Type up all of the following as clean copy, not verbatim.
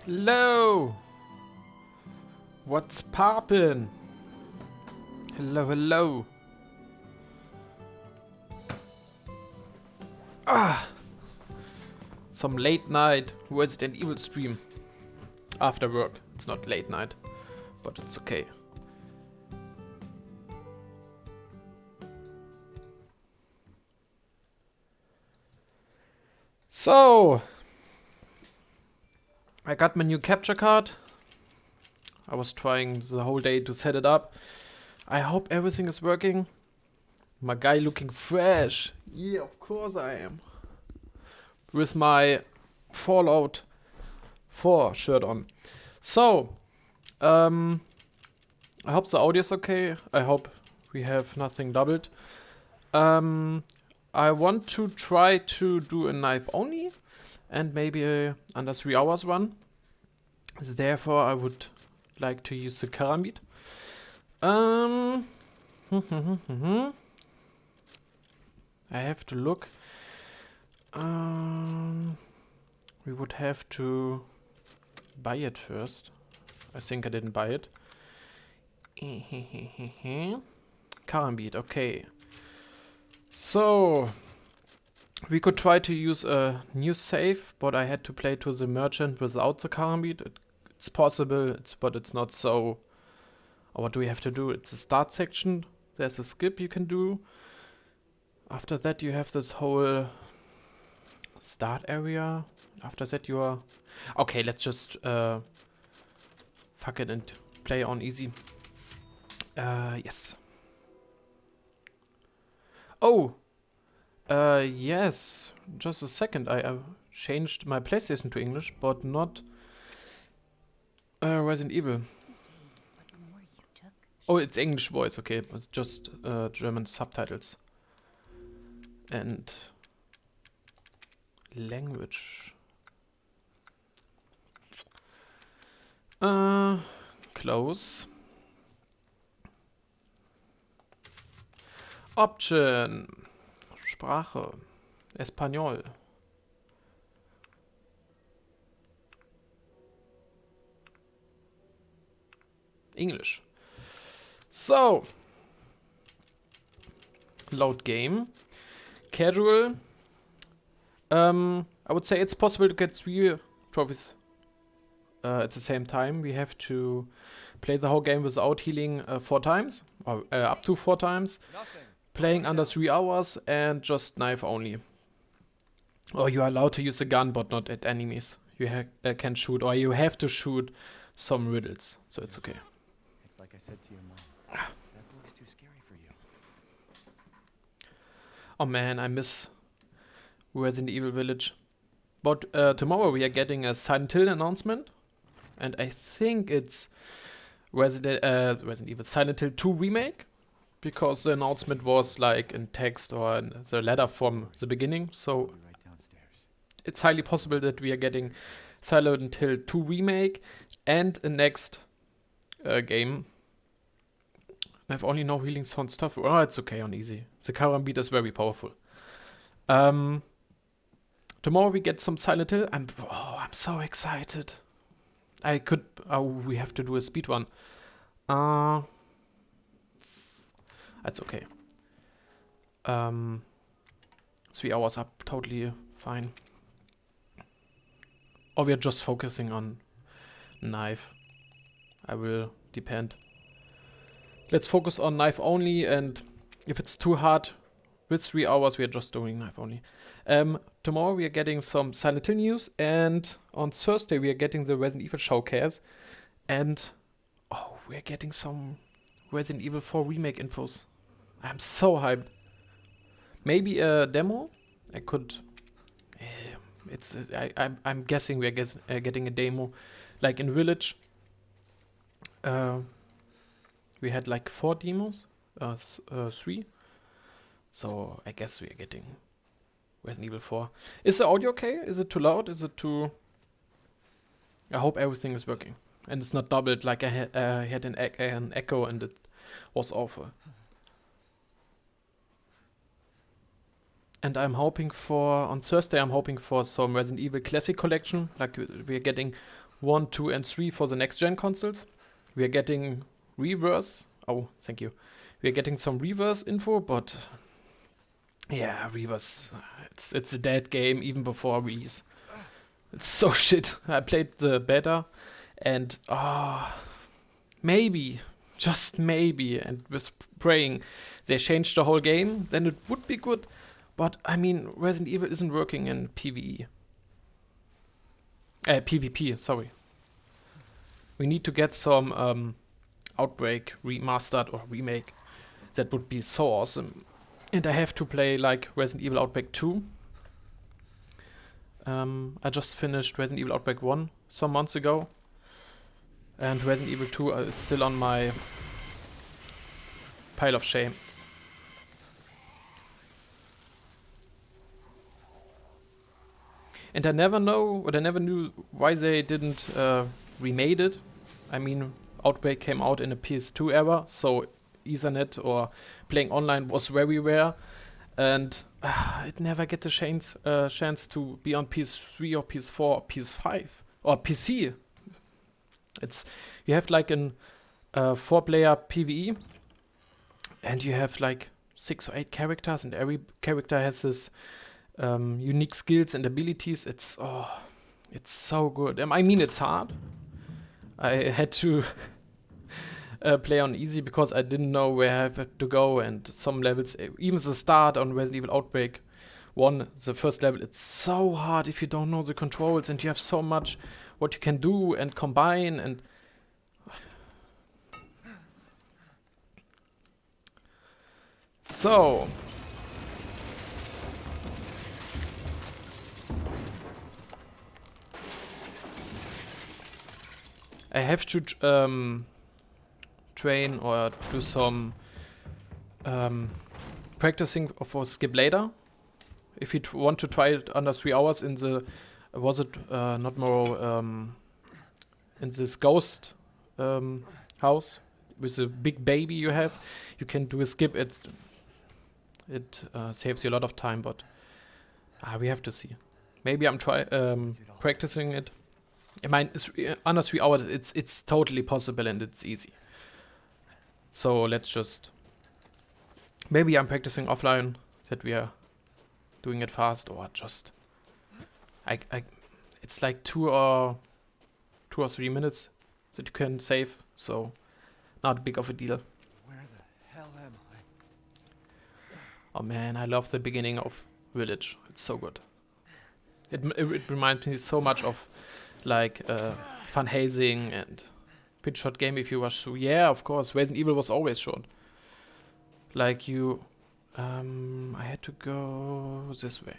Hello! What's poppin'? Hello, hello. Some late night Resident Evil stream. After work. It's not late night, but it's okay. So, I got my new capture card. I was trying the whole day to set it up. I hope everything is working. My guy looking fresh. Yeah, of course I am. With my Fallout 4 shirt on. So, I hope the audio is okay. I hope we have nothing doubled. I want to try to do a knife only and maybe a under 3 hours run. Therefore, I would like to use the Karambit. I have to look. We would have to buy it first. I think I didn't buy it. Karambit, okay. So, we could try to use a new save, but I had to play to the merchant without the Karambit. It's possible, but it's not so... What do we have to do? It's a start section. There's a skip you can do. After that you have this whole start area. After that you are... Okay, let's just fuck it and play on easy. Yes. Oh! Yes. Just a second. I changed my PlayStation to English, but not Resident Evil. Oh, it's English voice, okay. It's just German subtitles. And language. Close. Option. Sprache. Espanol. English. So. Load game. Casual. I would say it's possible to get 3 trophies at the same time. We have to play the whole game without healing 4 times. Or up to 4 times. Playing under 3 hours and just knife only. Or you are allowed to use a gun but not at enemies. You can shoot, or you have to shoot some riddles. So it's okay. It's like I said to your mom. That boy's too scary for you. Oh man, I miss Resident Evil Village. But tomorrow we are getting a Silent Hill announcement. And I think it's Resident Evil Silent Hill 2 Remake. Because the announcement was like in text or in the letter from the beginning. So it's highly possible that we are getting Silent Hill 2 Remake and a next game. I have only no healing sound stuff. Oh, it's okay on easy. The Karambit is very powerful. Tomorrow we get some Silent Hill. I'm so excited. We have to do a speed run. That's okay. 3 hours are totally fine. Or we are just focusing on knife. I will depend. Let's focus on knife only, and if it's too hard with 3 hours, we are just doing knife only. Tomorrow we are getting some Silent Hill news, and on Thursday we are getting the Resident Evil showcase, and we are getting some Resident Evil 4 remake infos. I'm so hyped. Maybe a demo? I could... I'm guessing we're getting a demo. Like in Village. We had like 4 demos. 3. So I guess we are getting Resident Evil 4. Is the audio okay? Is it too loud? Is it too... I hope everything is working. And it's not doubled like I had an echo and it was awful. And I'm hoping for, on Thursday, I'm hoping for some Resident Evil Classic Collection. Like we're getting 1, 2, and 3 for the next gen consoles. We are getting reverse. Oh, thank you. We are getting some reverse info, but yeah, reverse. It's a dead game even before release. It's so shit. I played the beta, and maybe, just maybe, and was praying they changed the whole game, then it would be good. But I mean, Resident Evil isn't working in PvE. PvP, sorry. We need to get some Outbreak remastered or remake. That would be so awesome. And I have to play like Resident Evil Outbreak 2. I just finished Resident Evil Outbreak 1 some months ago. And Resident Evil 2 is still on my pile of shame. And I never knew why they didn't remade it. I mean, Outbreak came out in a PS2 era, so Ethernet or playing online was very rare. And it never get the chance to be on PS3 or PS4 or PS5 or PC. You have like an 4-player PvE, and you have like 6 or 8 characters, and every character has his unique skills and abilities. It's so good. I mean, it's hard. I had to play on easy because I didn't know where I had to go, and some levels, even the start on Resident Evil Outbreak 1, the first level, it's so hard if you don't know the controls, and you have so much what you can do and combine, and so I have to train or do some practicing for skip later. If you want to try it under 3 hours in the in this ghost house with the big baby you have, you can do a skip. It saves you a lot of time, but we have to see. Maybe I'm practicing it. I mean, under 3 hours, it's totally possible and it's easy. So let's just. Maybe I'm practicing offline, that we are doing it fast, or just. It's like 2 or 3 minutes that you can save, so not big of a deal. Where the hell am I? Oh man, I love the beginning of Village. It's so good. It reminds me so much of like Van Helsing and Pitch Shot game if you watch through. Yeah, of course. Resident Evil was always short. Like I had to go this way.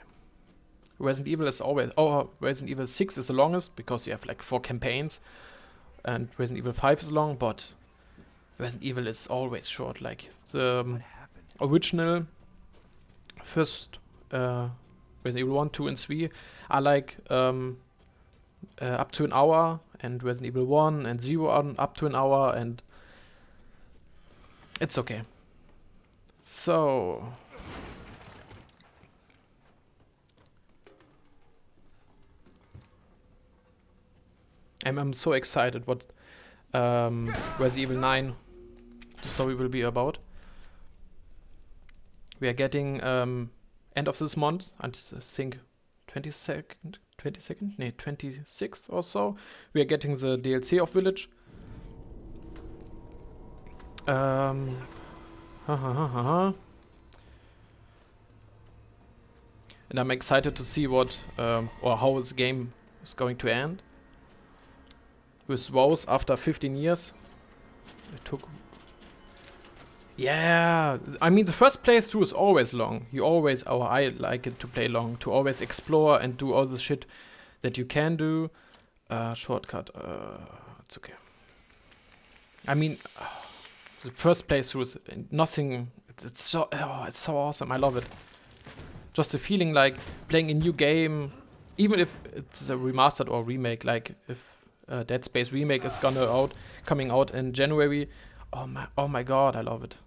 Resident Evil is always. Oh, Resident Evil 6 is the longest because you have like 4 campaigns, and Resident Evil 5 is long, but Resident Evil is always short. Like the original first Resident Evil 1, 2, and 3 are like up to an hour, and Resident Evil 1 and 0 are up to an hour, and it's okay. So I'm so excited what Resident Evil 9 the story will be about. We are getting end of this month, I think 22nd, 26th or so. We are getting the DLC of Village. And I'm excited to see what or how this game is going to end. With Rose after 15 years. It took. Yeah, I mean the first playthrough is always long. I like it to play long, to always explore and do all the shit that you can do. Shortcut, it's okay. I mean, the first playthrough is nothing. It's so awesome. I love it. Just the feeling like playing a new game, even if it's a remastered or remake. Like if Dead Space remake is coming out in January. Oh my god, I love it.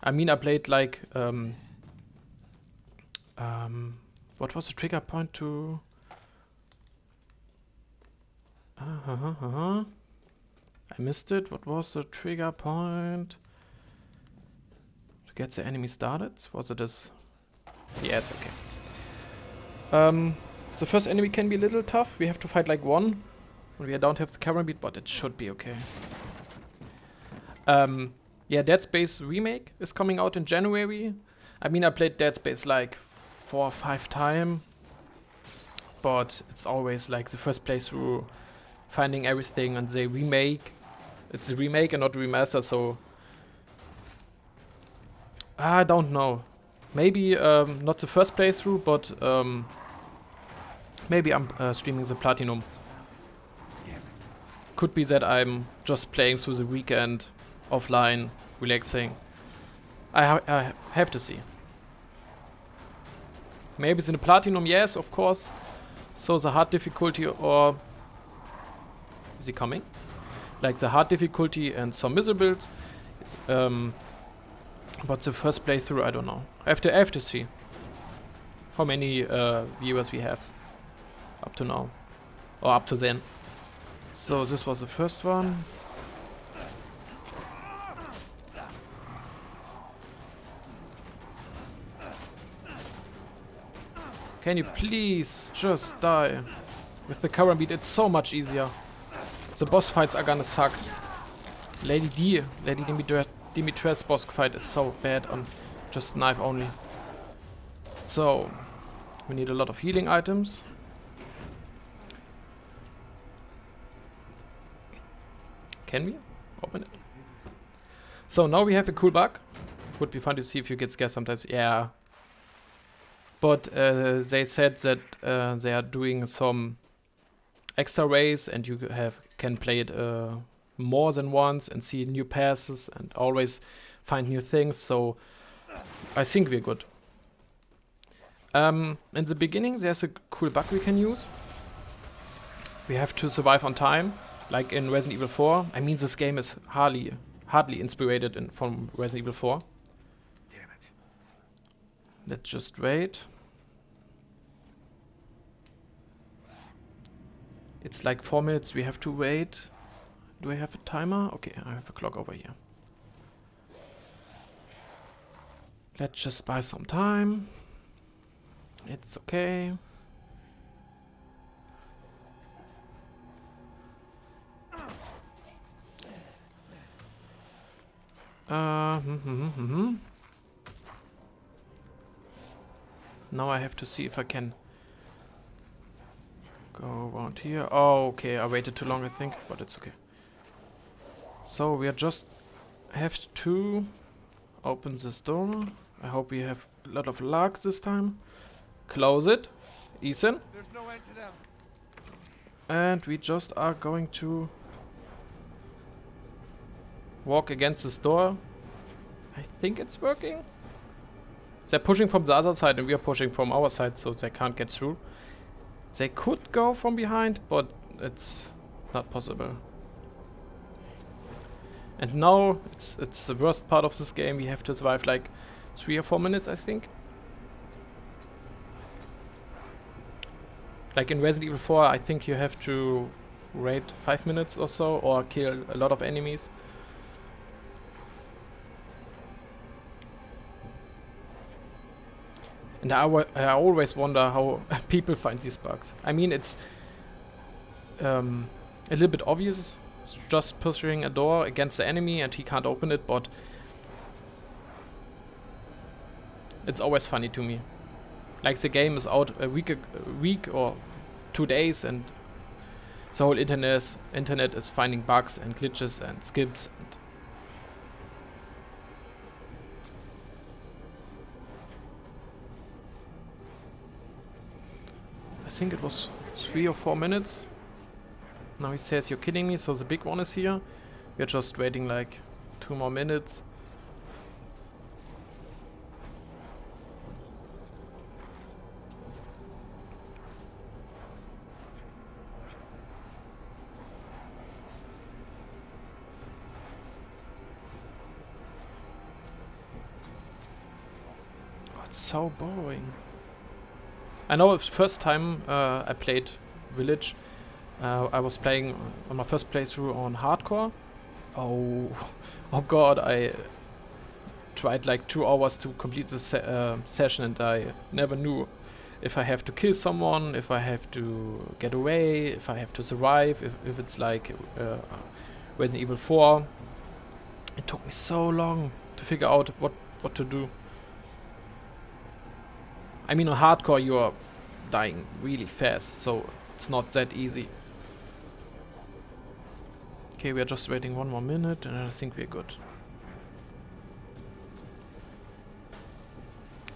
I mean, I played like what was the trigger point to I missed it. What was the trigger point? To get the enemy started? Was it this? Yes, okay. The first enemy can be a little tough. We have to fight like one. And we don't have the camera beat, but it should be okay. Yeah, Dead Space Remake is coming out in January. I mean, I played Dead Space like 4 or 5 times. But it's always like the first playthrough, finding everything, and they remake. It's a remake and not a remaster, so... I don't know. Maybe not the first playthrough, but maybe I'm streaming the Platinum. Could be that I'm just playing through the weekend, offline, relaxing. I have to see. Maybe it's in the Platinum, yes, of course. So the hard difficulty, or... Is he coming? Like the hard difficulty and some miserabilities. But the first playthrough, I don't know. I have to see how many viewers we have up to now, or up to then. So this was the first one. Can you please just die? With the current beat, it's so much easier. The boss fights are gonna suck. Lady Dimitrescu's boss fight is so bad on just knife only. So, we need a lot of healing items. Can we open it? So now we have a cool bug. Would be fun to see if you get scared sometimes. Yeah. But they said that they are doing some extra ways, and you can play it more than once and see new passes and always find new things. So I think we're good. In the beginning, there's a cool bug we can use. We have to survive on time, like in Resident Evil 4. I mean, this game is hardly inspired from Resident Evil 4. Damn it. Let's just wait. It's like 4 minutes we have to wait. Do I have a timer? Okay, I have a clock over here. Let's just buy some time. It's okay. Now I have to see if I can go around here. Oh, okay, I waited too long, I think, but it's okay. So we are just have to open this door. I hope we have a lot of luck this time. Close it, Ethan. There's no end to them. And we just are going to walk against this door. I think it's working. They're pushing from the other side and we are pushing from our side, so they can't get through. They could go from behind, but it's not possible. And now it's the worst part of this game. We have to survive like 3 or 4 minutes, I think. Like in Resident Evil 4, I think you have to wait 5 minutes or so, or kill a lot of enemies. And I always wonder how people find these bugs. I mean, it's a little bit obvious. It's just pushing a door against the enemy and he can't open it, but it's always funny to me. Like the game is out a week or 2 days, and the whole internet is finding bugs and glitches and skips. And I think it was 3 or 4 minutes. Now he says you're kidding me, so the big one is here. We're just waiting like 2 more minutes. So boring. I know it's first time I played Village. I was playing on my first playthrough on hardcore. Oh, oh god, I tried like 2 hours to complete this session, and I never knew if I have to kill someone, if I have to get away, if I have to survive, if it's like Resident Evil 4. It took me so long to figure out what to do. I mean, on hardcore you are dying really fast, so it's not that easy. Okay, we are just waiting 1 more minute and I think we're good.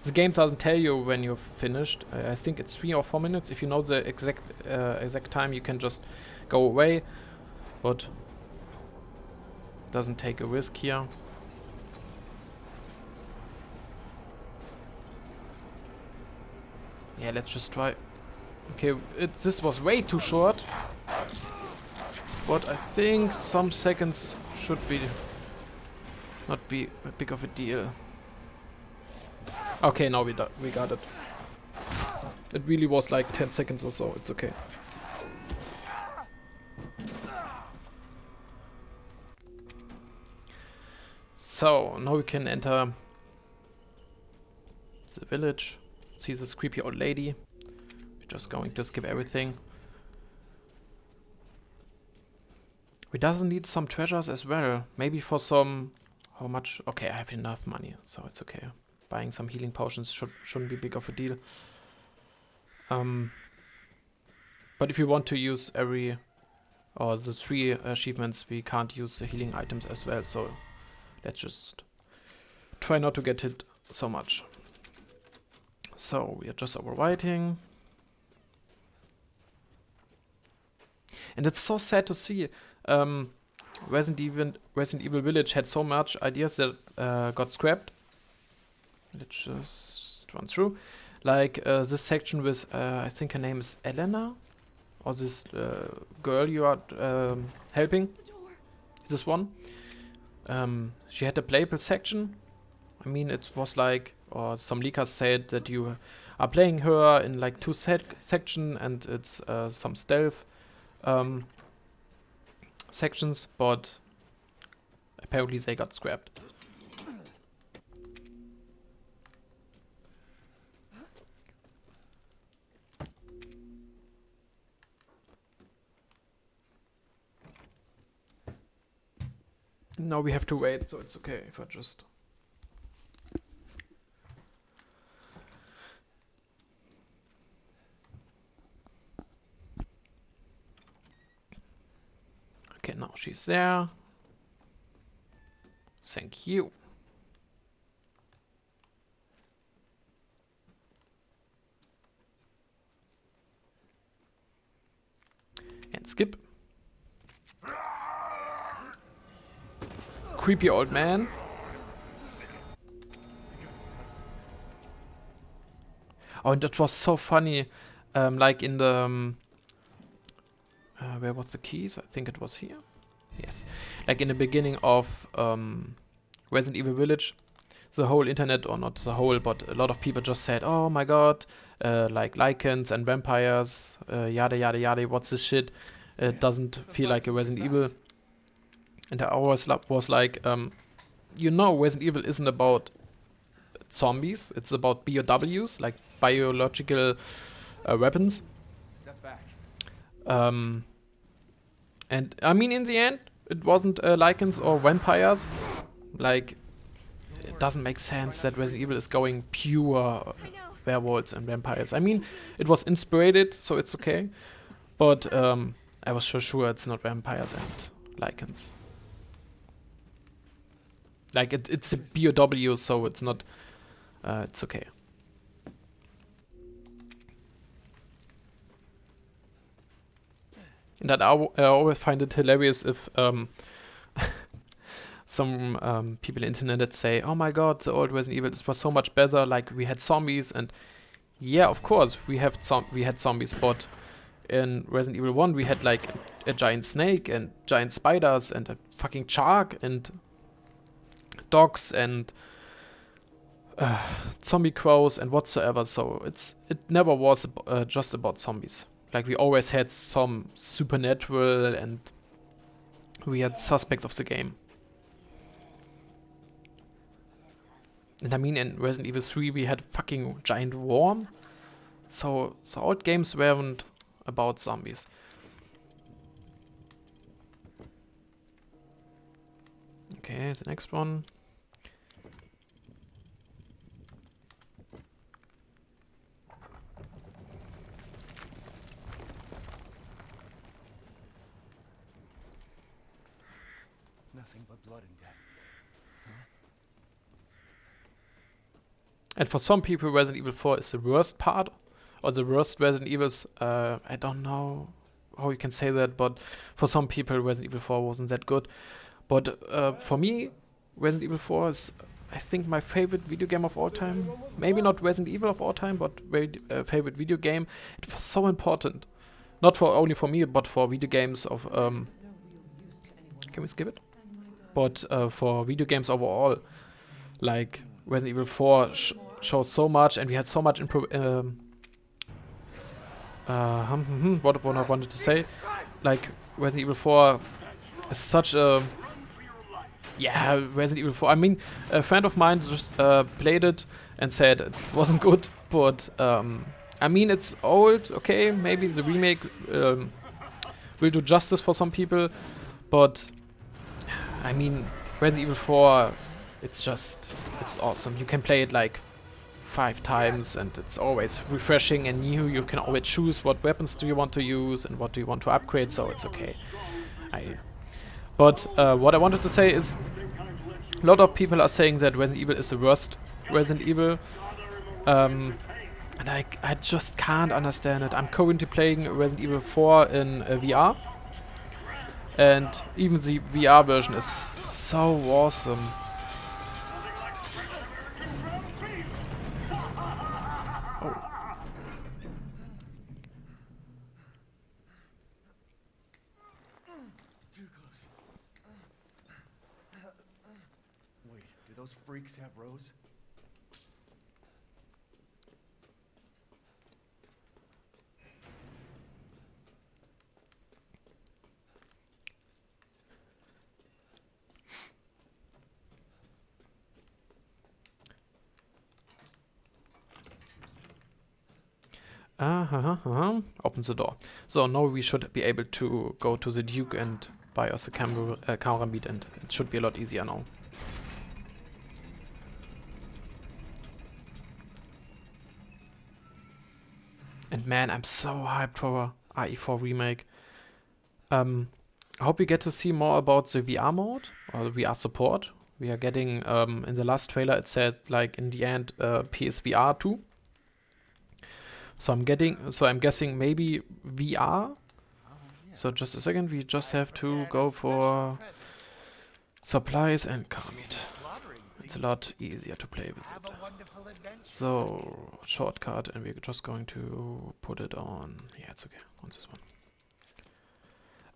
The game doesn't tell you when you're finished. I think it's 3 or 4 minutes. If you know the exact time, you can just go away, but doesn't take a risk here. Yeah, let's just try. Okay, this was way too short, but I think some seconds should be not be a big of a deal. Okay, now we got it. It really was like 10 seconds or so. It's okay. So now we can enter the village. See this creepy old lady. We're just going to skip everything. We doesn't need some treasures as well. Maybe for some... How much? Okay, I have enough money, so it's okay. Buying some healing potions shouldn't be big of a deal. But if you want to use the 3 achievements, we can't use the healing items as well, so let's just try not to get hit so much. So we are just overwriting. And it's so sad to see. Resident Evil Village had so much ideas that got scrapped. Let's just run through. Like this section with, I think her name is Elena, or this girl you are helping. This one. She had a playable section. I mean, it was like, or some leakers said that you are playing her in like 2 sections, and it's some stealth sections, but apparently they got scrapped. Now we have to wait, so it's okay if I just... Okay, now she's there. Thank you. And skip. Creepy old man. Oh, and that was so funny. Like in the... where was the keys? I think it was here. Yes. Like in the beginning of Resident Evil Village, the whole internet, or not the whole, but a lot of people just said, oh my god, like lichens and vampires, yada yada yada, what's this shit? It doesn't feel like a Resident Evil. And I always was like, you know, Resident Evil isn't about zombies, it's about BOWs, like biological weapons. Step back. And I mean, in the end, it wasn't lichens or vampires. Like, it doesn't make sense that Resident Evil is going pure werewolves and vampires. I mean, it was inspired, so it's okay. But I was sure it's not vampires and lichens. Like, it's a BOW, so it's not... it's okay. And that I always find it hilarious if some people on the internet say, oh my god, the old Resident Evil, this was so much better, like we had zombies, and yeah, of course, we had zombies, but in Resident Evil 1 we had like a giant snake and giant spiders and a fucking shark and dogs and zombie crows and whatsoever, so it never was just about zombies. Like we always had some supernatural and weird suspects of the game. And I mean, in Resident Evil 3 we had fucking giant worm. So the old games weren't about zombies. Okay, the next one. Nothing but blood and death. And for some people, Resident Evil 4 is the worst part, or the worst Resident Evils. I don't know how you can say that, but for some people, Resident Evil 4 wasn't that good. But for me, Resident Evil 4 is, I think, my favorite video game of all time. Maybe not Resident Evil of all time, but favorite video game. It was so important, not for only for me, but for video games of. Can we skip it? But for video games overall, like Resident Evil 4 shows so much, and we had so much what I wanted to say, like Resident Evil 4 is such a Resident Evil 4. I mean, a friend of mine just played it and said it wasn't good, but I mean it's old. Okay, maybe the remake will do justice for some people, but I mean Resident Evil 4, it's awesome. You can play it like 5 times and it's always refreshing and new. You can always choose what weapons do you want to use and what do you want to upgrade, so it's okay. But what I wanted to say is, a lot of people are saying that Resident Evil is the worst Resident Evil, and I just can't understand it. I'm currently playing Resident Evil 4 in VR, and even the VR version is so awesome. Wait, do those freaks have Rose? Opens the door. So now we should be able to go to the Duke and buy us a camera meat, and it should be a lot easier now. And man, I'm so hyped for RE4 remake. I hope we get to see more about the VR mode or the VR support. We are getting in the last trailer it said like in the end PSVR 2. So I'm guessing maybe VR. So just a second, we just have to go for supplies and car meat. It's a lot easier to play with it. So shortcut, and we're just going to put it on. Yeah, it's okay on this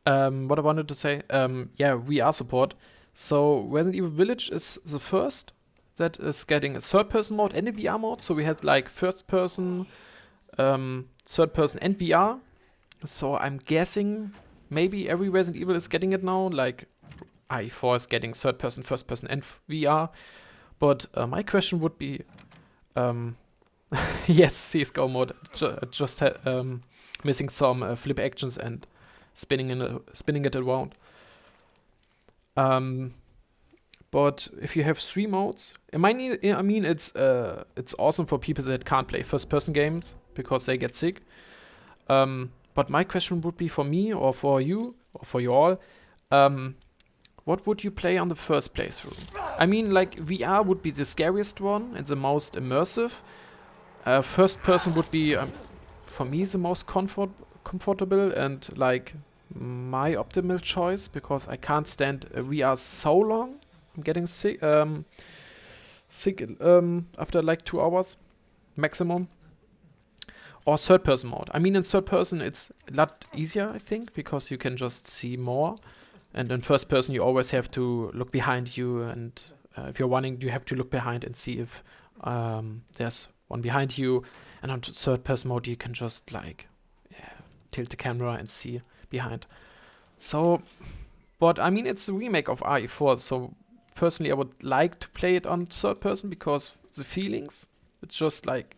one. What I wanted to say, VR support. So Resident Evil Village is the first that is getting a third-person mode and a VR mode. So we had like first-person, third-person, and VR. So I'm guessing maybe every Resident Evil is getting it now. Like RE4 is getting third-person, first-person, and VR. But my question would be, yes, CS:GO mode just missing some flip actions and spinning it around. But if you have 3 modes, I mean it's awesome for people that can't play first-person games because they get sick. But my question would be for me or for you or for you all, what would you play on the first playthrough? I mean, like VR would be the scariest one and the most immersive. First person would be for me the most comfortable and like my optimal choice because I can't stand VR so long. I'm getting sick after like 2 hours maximum. Or third person mode. I mean, in third person it's a lot easier, I think, because you can just see more. And in first person you always have to look behind you, and if you're running you have to look behind and see if there's one behind you. And on third person mode you can just like tilt the camera and see behind. So, but I mean, it's a remake of RE4, so personally I would like to play it on third person because the feelings, it's just like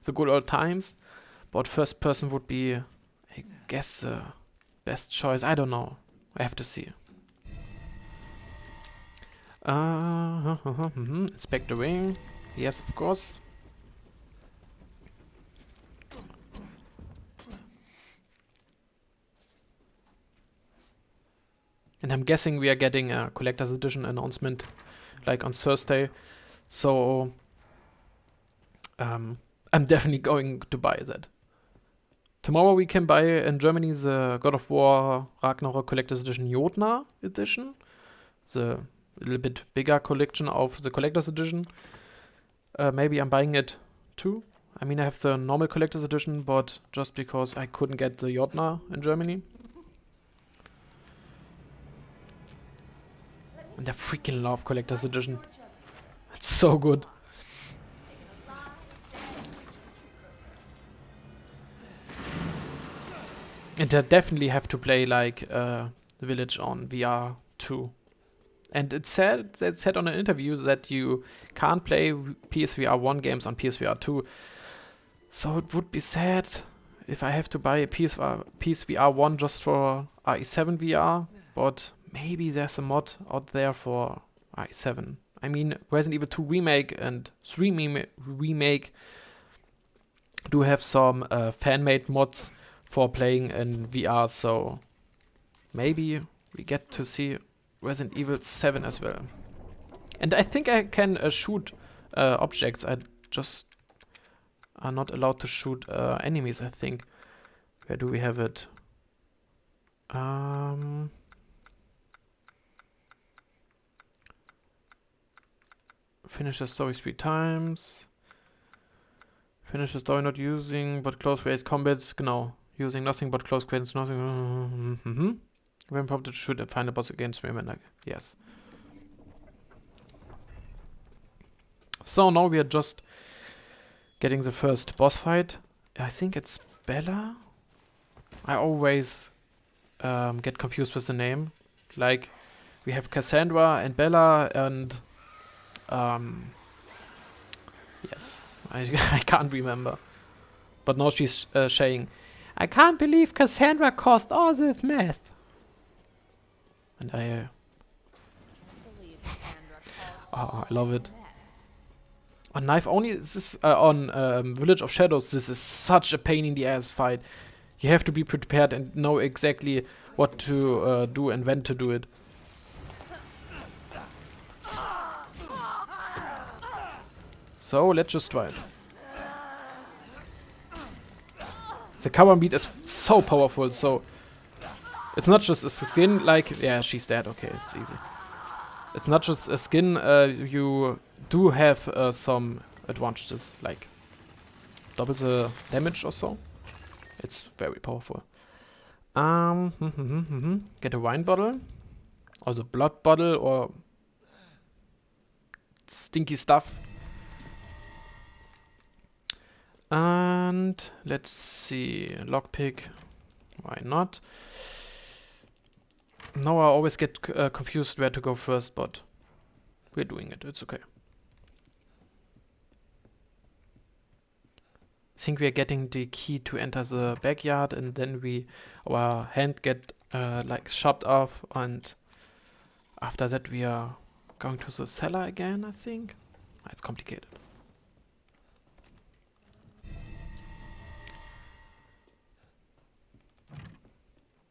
the good old times. But first person would be, I guess, the best choice. I don't know. I have to see. Inspect the ring. Yes, of course. And I'm guessing we are getting a collector's edition announcement like on Thursday. So I'm definitely going to buy that. Tomorrow we can buy in Germany the God of War Ragnarok Collector's Edition Jotnar edition. The little bit bigger collection of the Collector's Edition. Maybe I'm buying it too. I mean, I have the normal Collector's Edition, but just because I couldn't get the Jotnar in Germany. And I freaking love Collector's Edition. It's so good. And I definitely have to play like The Village on VR too. And it said on an interview that you can't play PSVR 1 games on PSVR 2. So it would be sad if I have to buy a PSVR 1 just for RE7 VR. But maybe there's a mod out there for RE7. I mean, Resident Evil 2 Remake and 3 Remake do have some fan-made mods for playing in VR, so maybe we get to see Resident Evil 7 as well. And I think I can shoot objects. I just are not allowed to shoot enemies, I think. Where do we have it? Finish the story 3 times. Finish the story not using but close range combats. Genau. Using nothing but close quarters, nothing. When prompted to shoot and find a boss against Raymond. Yes. So now we are just getting the first boss fight. I think it's Bella. I always get confused with the name. Like, we have Cassandra and Bella and... yes. I can't remember. But now she's saying, I can't believe Cassandra caused all this mess. And I love it. On Knife Only, this is on Village of Shadows, this is such a pain in the ass fight. You have to be prepared and know exactly what to do and when to do it. So let's just try it. The cover beat is so powerful, so it's not just a skin, like, yeah, she's dead, okay, it's easy. It's not just a skin, you do have some advantages, like double the damage or so. It's very powerful. Get a wine bottle, or the blood bottle, or stinky stuff. And let's see, lockpick, why not? Now I always get confused where to go first, but we're doing it, it's okay. I think we are getting the key to enter the backyard, and then our hand get like chopped off, and after that we are going to the cellar again, I think. It's complicated.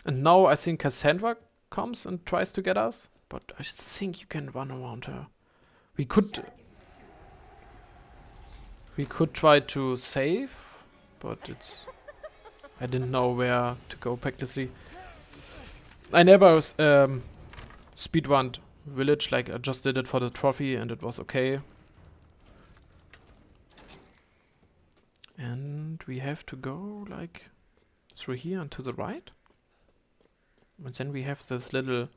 And now I think Cassandra comes and tries to get us, but I think you can run around her. We could try to save, but I didn't know where to go practically. I never speedrunned Village, like I just did it for the trophy and it was okay. And we have to go like through here and to the right. And then we have this little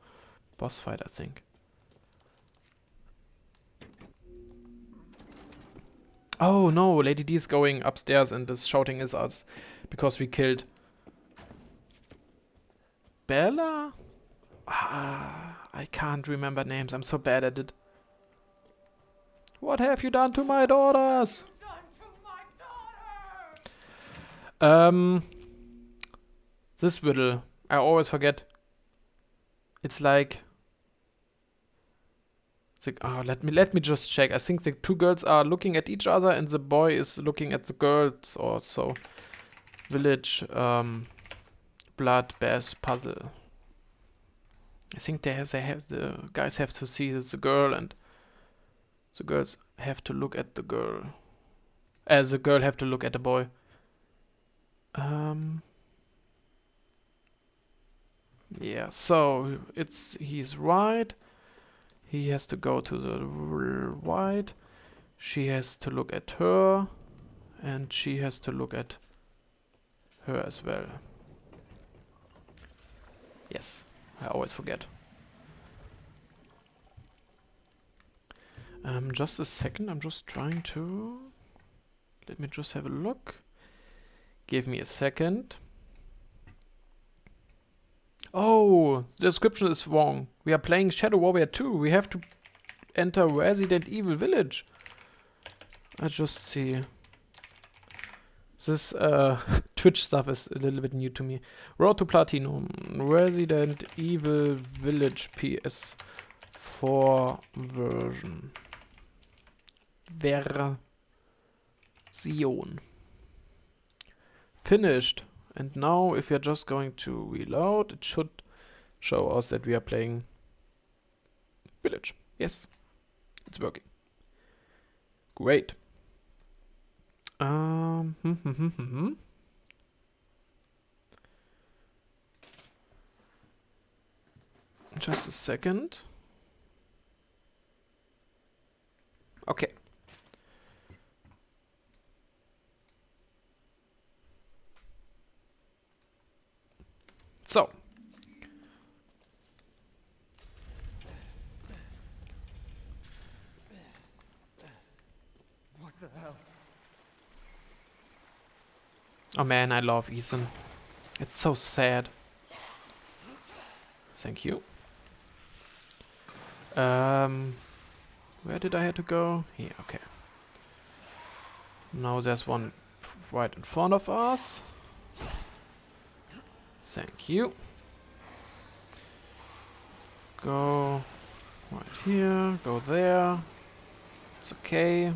boss fight, I think. Oh no, Lady D is going upstairs and is shouting at us because we killed Bella? Ah, I can't remember names. I'm so bad at it. What have you done to my daughters? This riddle, I always forget. It's like, oh, let me just check. I think the two girls are looking at each other, and the boy is looking at the girls, or so. Village, blood bath puzzle. I think the guys have to see the girl, and the girls have to look at the girl. As the girl have to look at the boy. Yeah, so he's right. He has to go to the right. She has to look at her, and she has to look at her as well. Yes, I always forget. Just a second, I'm just trying to... Let me just have a look. Give me a second. Oh, the description is wrong. We are playing Shadow Warrior 2. We have to enter Resident Evil Village. I just see. This Twitch stuff is a little bit new to me. Road to Platinum. Resident Evil Village PS4 version. Version. Finished. And now, if we are just going to reload, it should show us that we are playing Village. Yes, it's working. Great. Just a second. Okay. So. What the hell? Oh man, I love Ethan. It's so sad. Thank you. Where did I have to go? Here, okay. Now there's one right in front of us. Thank you. Go right here, go there. It's okay.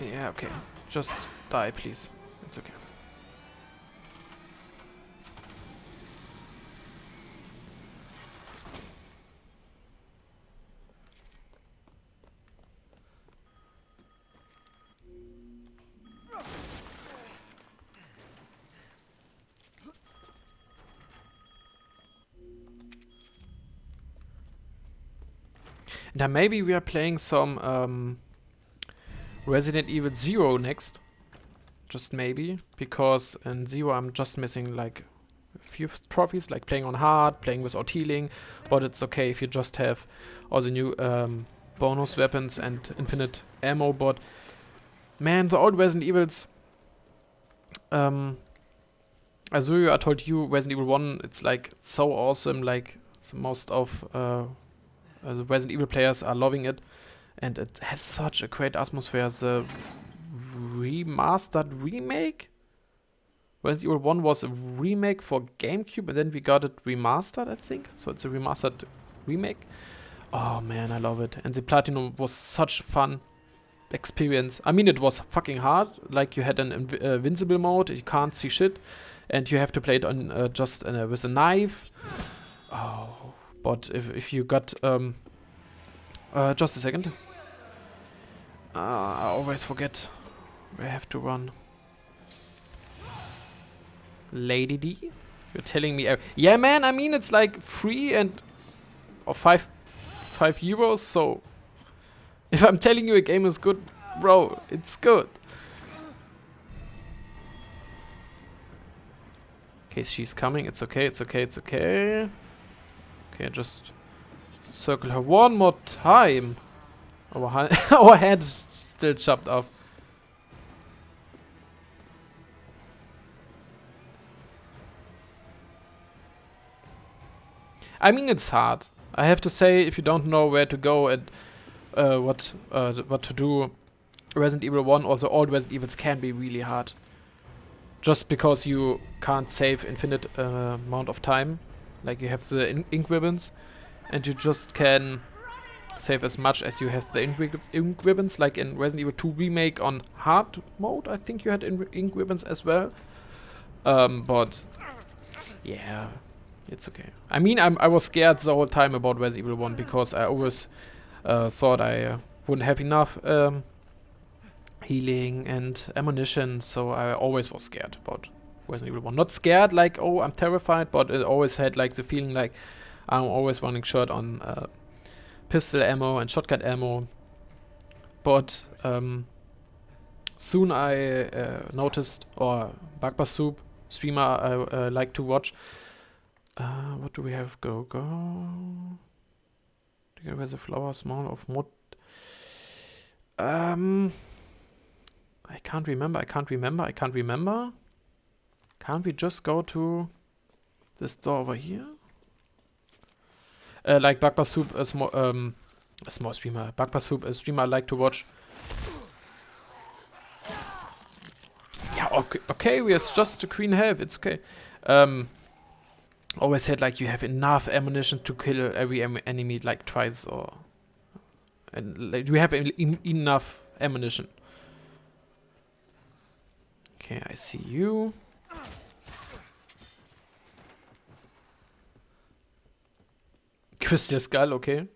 Yeah, okay. Just die, please. It's okay. Now maybe we are playing some Resident Evil 0 next. Just maybe. Because in 0 I'm just missing like a few trophies, like playing on hard, playing without healing. But it's okay if you just have all the new bonus weapons and infinite ammo. But man, the old Resident Evils... Azurio, I told you, Resident Evil 1, it's like so awesome, like most of the Resident Evil players are loving it, and it has such a great atmosphere. The remastered remake? Resident Evil 1 was a remake for GameCube, and then we got it remastered, I think. So it's a remastered remake. Oh man, I love it. And the Platinum was such fun experience. I mean, it was fucking hard. Like, you had an invincible mode, you can't see shit, and you have to play it on just with a knife. Oh, but if you got just a second. I always forget where I have to run. Lady D? You're telling me... yeah, man, I mean, it's like 3 and... or 5 euros, so... if I'm telling you a game is good, bro, it's good. Okay, she's coming. It's okay, it's okay, it's okay. Okay, just circle her one more time. Our head is still chopped off. I mean, it's hard. I have to say, if you don't know where to go and what to do, Resident Evil 1 or the old Resident Evils can be really hard. Just because you can't save infinite amount of time. Like you have the ink ribbons, and you just can save as much as you have the ink ribbons. Like in Resident Evil 2 Remake on hard mode, I think you had ink ribbons as well. But yeah, it's okay. I mean, I was scared the whole time about Resident Evil 1 because I always thought I wouldn't have enough healing and ammunition, so I always was scared about Resident Evil 1. Not scared like, oh, I'm terrified, but it always had like the feeling like I'm always running short on pistol ammo and shotgun ammo. But soon I noticed, or Bagba Soup, streamer I like to watch. What do we have? Go. Together with the flower, small of mod. I can't remember. Can't we just go to this door over here? Like Bagba Soup, a small streamer. Bagba Soup, a streamer I like to watch. Yeah, okay, we have just the green health. It's okay. Always said like you have enough ammunition to kill every enemy like twice, or and like, we have enough ammunition. Okay, I see you. Crystal Skull, okay.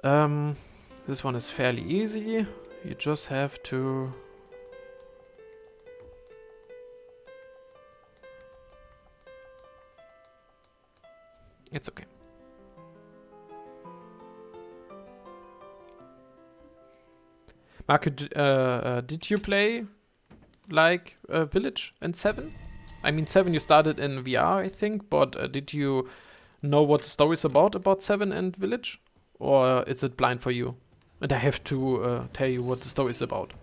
This one is fairly easy. You just have to... It's okay. Marco, did you play like Village and 7? I mean, 7 you started in VR, I think, but did you know what the story is about 7 and Village? Or is it blind for you? And I have to tell you what the story is about.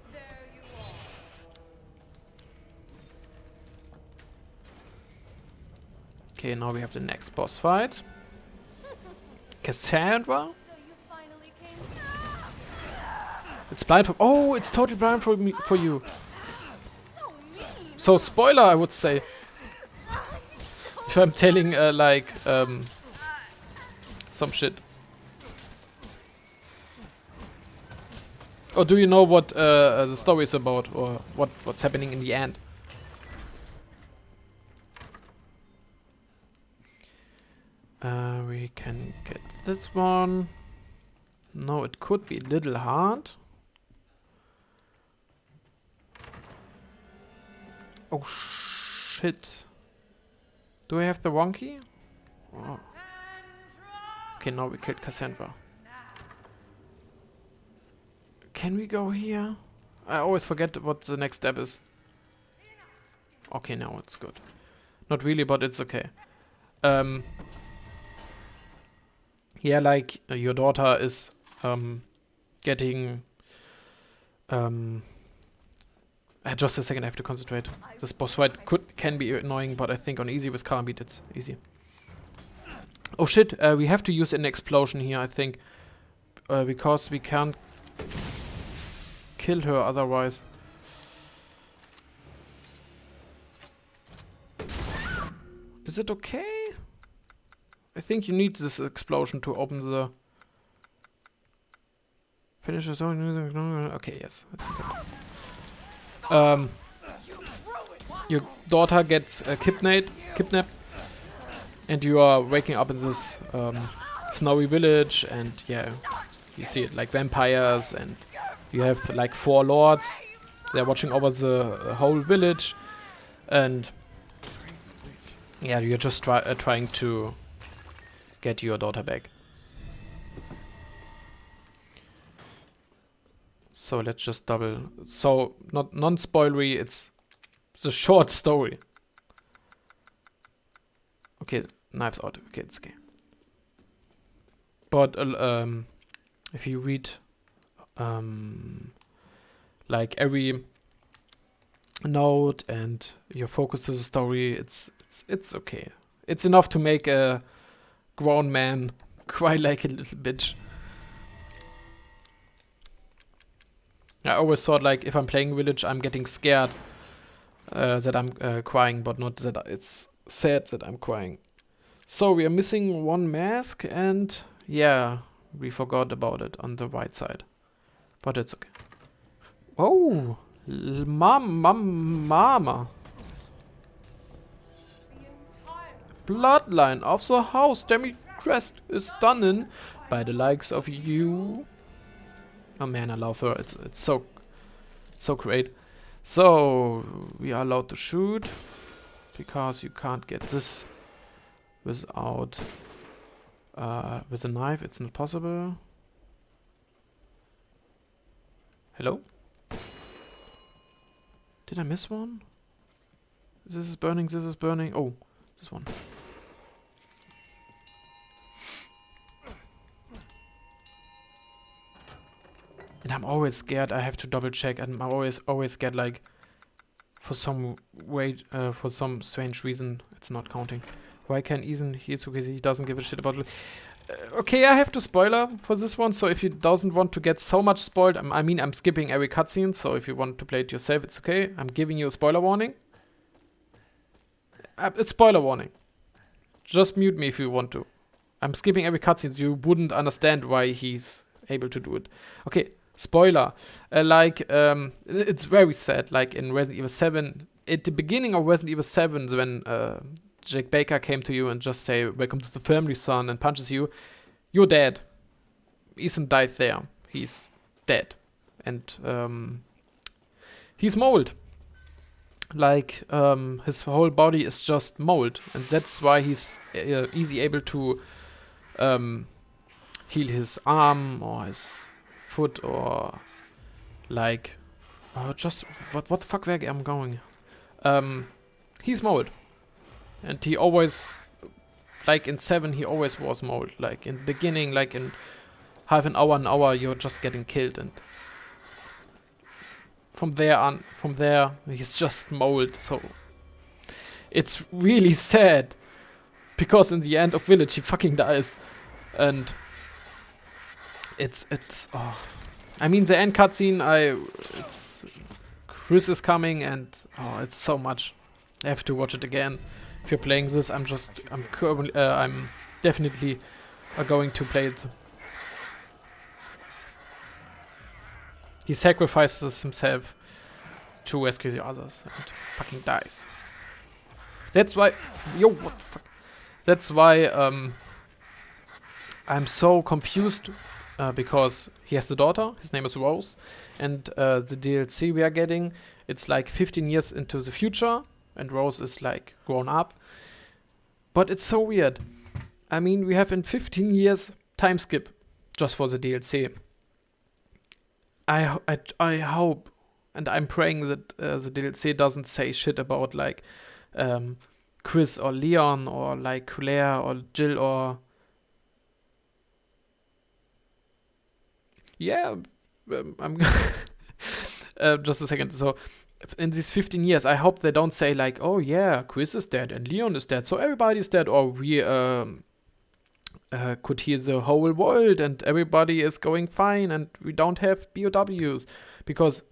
Okay, now we have the next boss fight. Cassandra? It's blind for... Oh, it's totally blind for me, for you. So, spoiler, I would say. If I'm telling, like, some shit. Or do you know what the story is about? Or what's happening in the end? We can get this one. No, it could be a little hard. Oh, shit. Do I have the wonky? Oh. Okay, now we killed Cassandra. Can we go here? I always forget what the next step is. Okay, now it's good. Not really, but it's okay. Yeah, like your daughter is getting... just a second, I have to concentrate. This boss fight can be annoying, but I think on easy with Karambit it's easy. Oh shit, we have to use an explosion here, I think. Because we can't kill her otherwise. Is it okay? I think you need this explosion to open the... Finish the zone. Okay, yes, that's good. Your daughter gets kidnapped, and you are waking up in this snowy village, and yeah, you see it like vampires, and you have like 4 lords. They're watching over the whole village, and yeah, you're just trying to get your daughter back. So let's just double. So not non-spoilery. It's a short story. Okay, knives out. Okay, it's okay. But if you read like every note and you focus to the story, it's okay. It's enough to make a grown man cry like a little bitch. I always thought like if I'm playing Village, I'm getting scared that I'm crying, but not that it's sad that I'm crying. So we are missing one mask, and yeah, we forgot about it on the right side, but it's okay. Oh, mama. Bloodline of the house Demi-Crest is done in by the likes of you. Oh man, I love her. It's so great. So we are allowed to shoot because you can't get this without with a knife. It's not possible. Hello? Did I miss one? This is burning. This is burning. Oh, this one. And I'm always scared. I have to double check, and I'm always scared. Like, for some for some strange reason, it's not counting. Why can Ethan here? He doesn't give a shit about it. Okay, I have to spoiler for this one. So if you doesn't want to get so much spoiled, I mean, I'm skipping every cutscene. So if you want to play it yourself, it's okay. I'm giving you a spoiler warning. It's spoiler warning. Just mute me if you want to. I'm skipping every cutscene. You wouldn't understand why he's able to do it. Okay. Spoiler, it's very sad, like in Resident Evil 7, at the beginning of Resident Evil 7, when Jack Baker came to you and just say, welcome to the family, son, and punches you, you're dead. Ethan died there. He's dead. And he's mold. Like, his whole body is just mold, and that's why he's easy able to heal his arm or his foot, or like just what the fuck where I'm going. He's mold, and he always, like in 7, he always was mold. Like in the beginning, like in half an hour, you're just getting killed, and from there he's just mold. So it's really sad, because in the end of Village he fucking dies, and it's oh, I mean the end cutscene. It's Chris is coming, and oh, it's so much. I have to watch it again. If you're playing this, I'm definitely going to play it. He sacrifices himself to rescue the others and fucking dies. That's why, what the fuck? That's why I'm so confused. Because he has the daughter, his name is Rose, and the DLC we are getting, it's like 15 years into the future, and Rose is like grown up. But it's so weird. I mean, we have in 15 years time skip just for the DLC. I hope, and I'm praying that the DLC doesn't say shit about like Chris or Leon or like Claire or Jill or yeah, I'm just a second. So in these 15 years, I hope they don't say like, oh yeah, Chris is dead and Leon is dead, so everybody's dead, or we could heal the whole world and everybody is going fine and we don't have BOWs. Because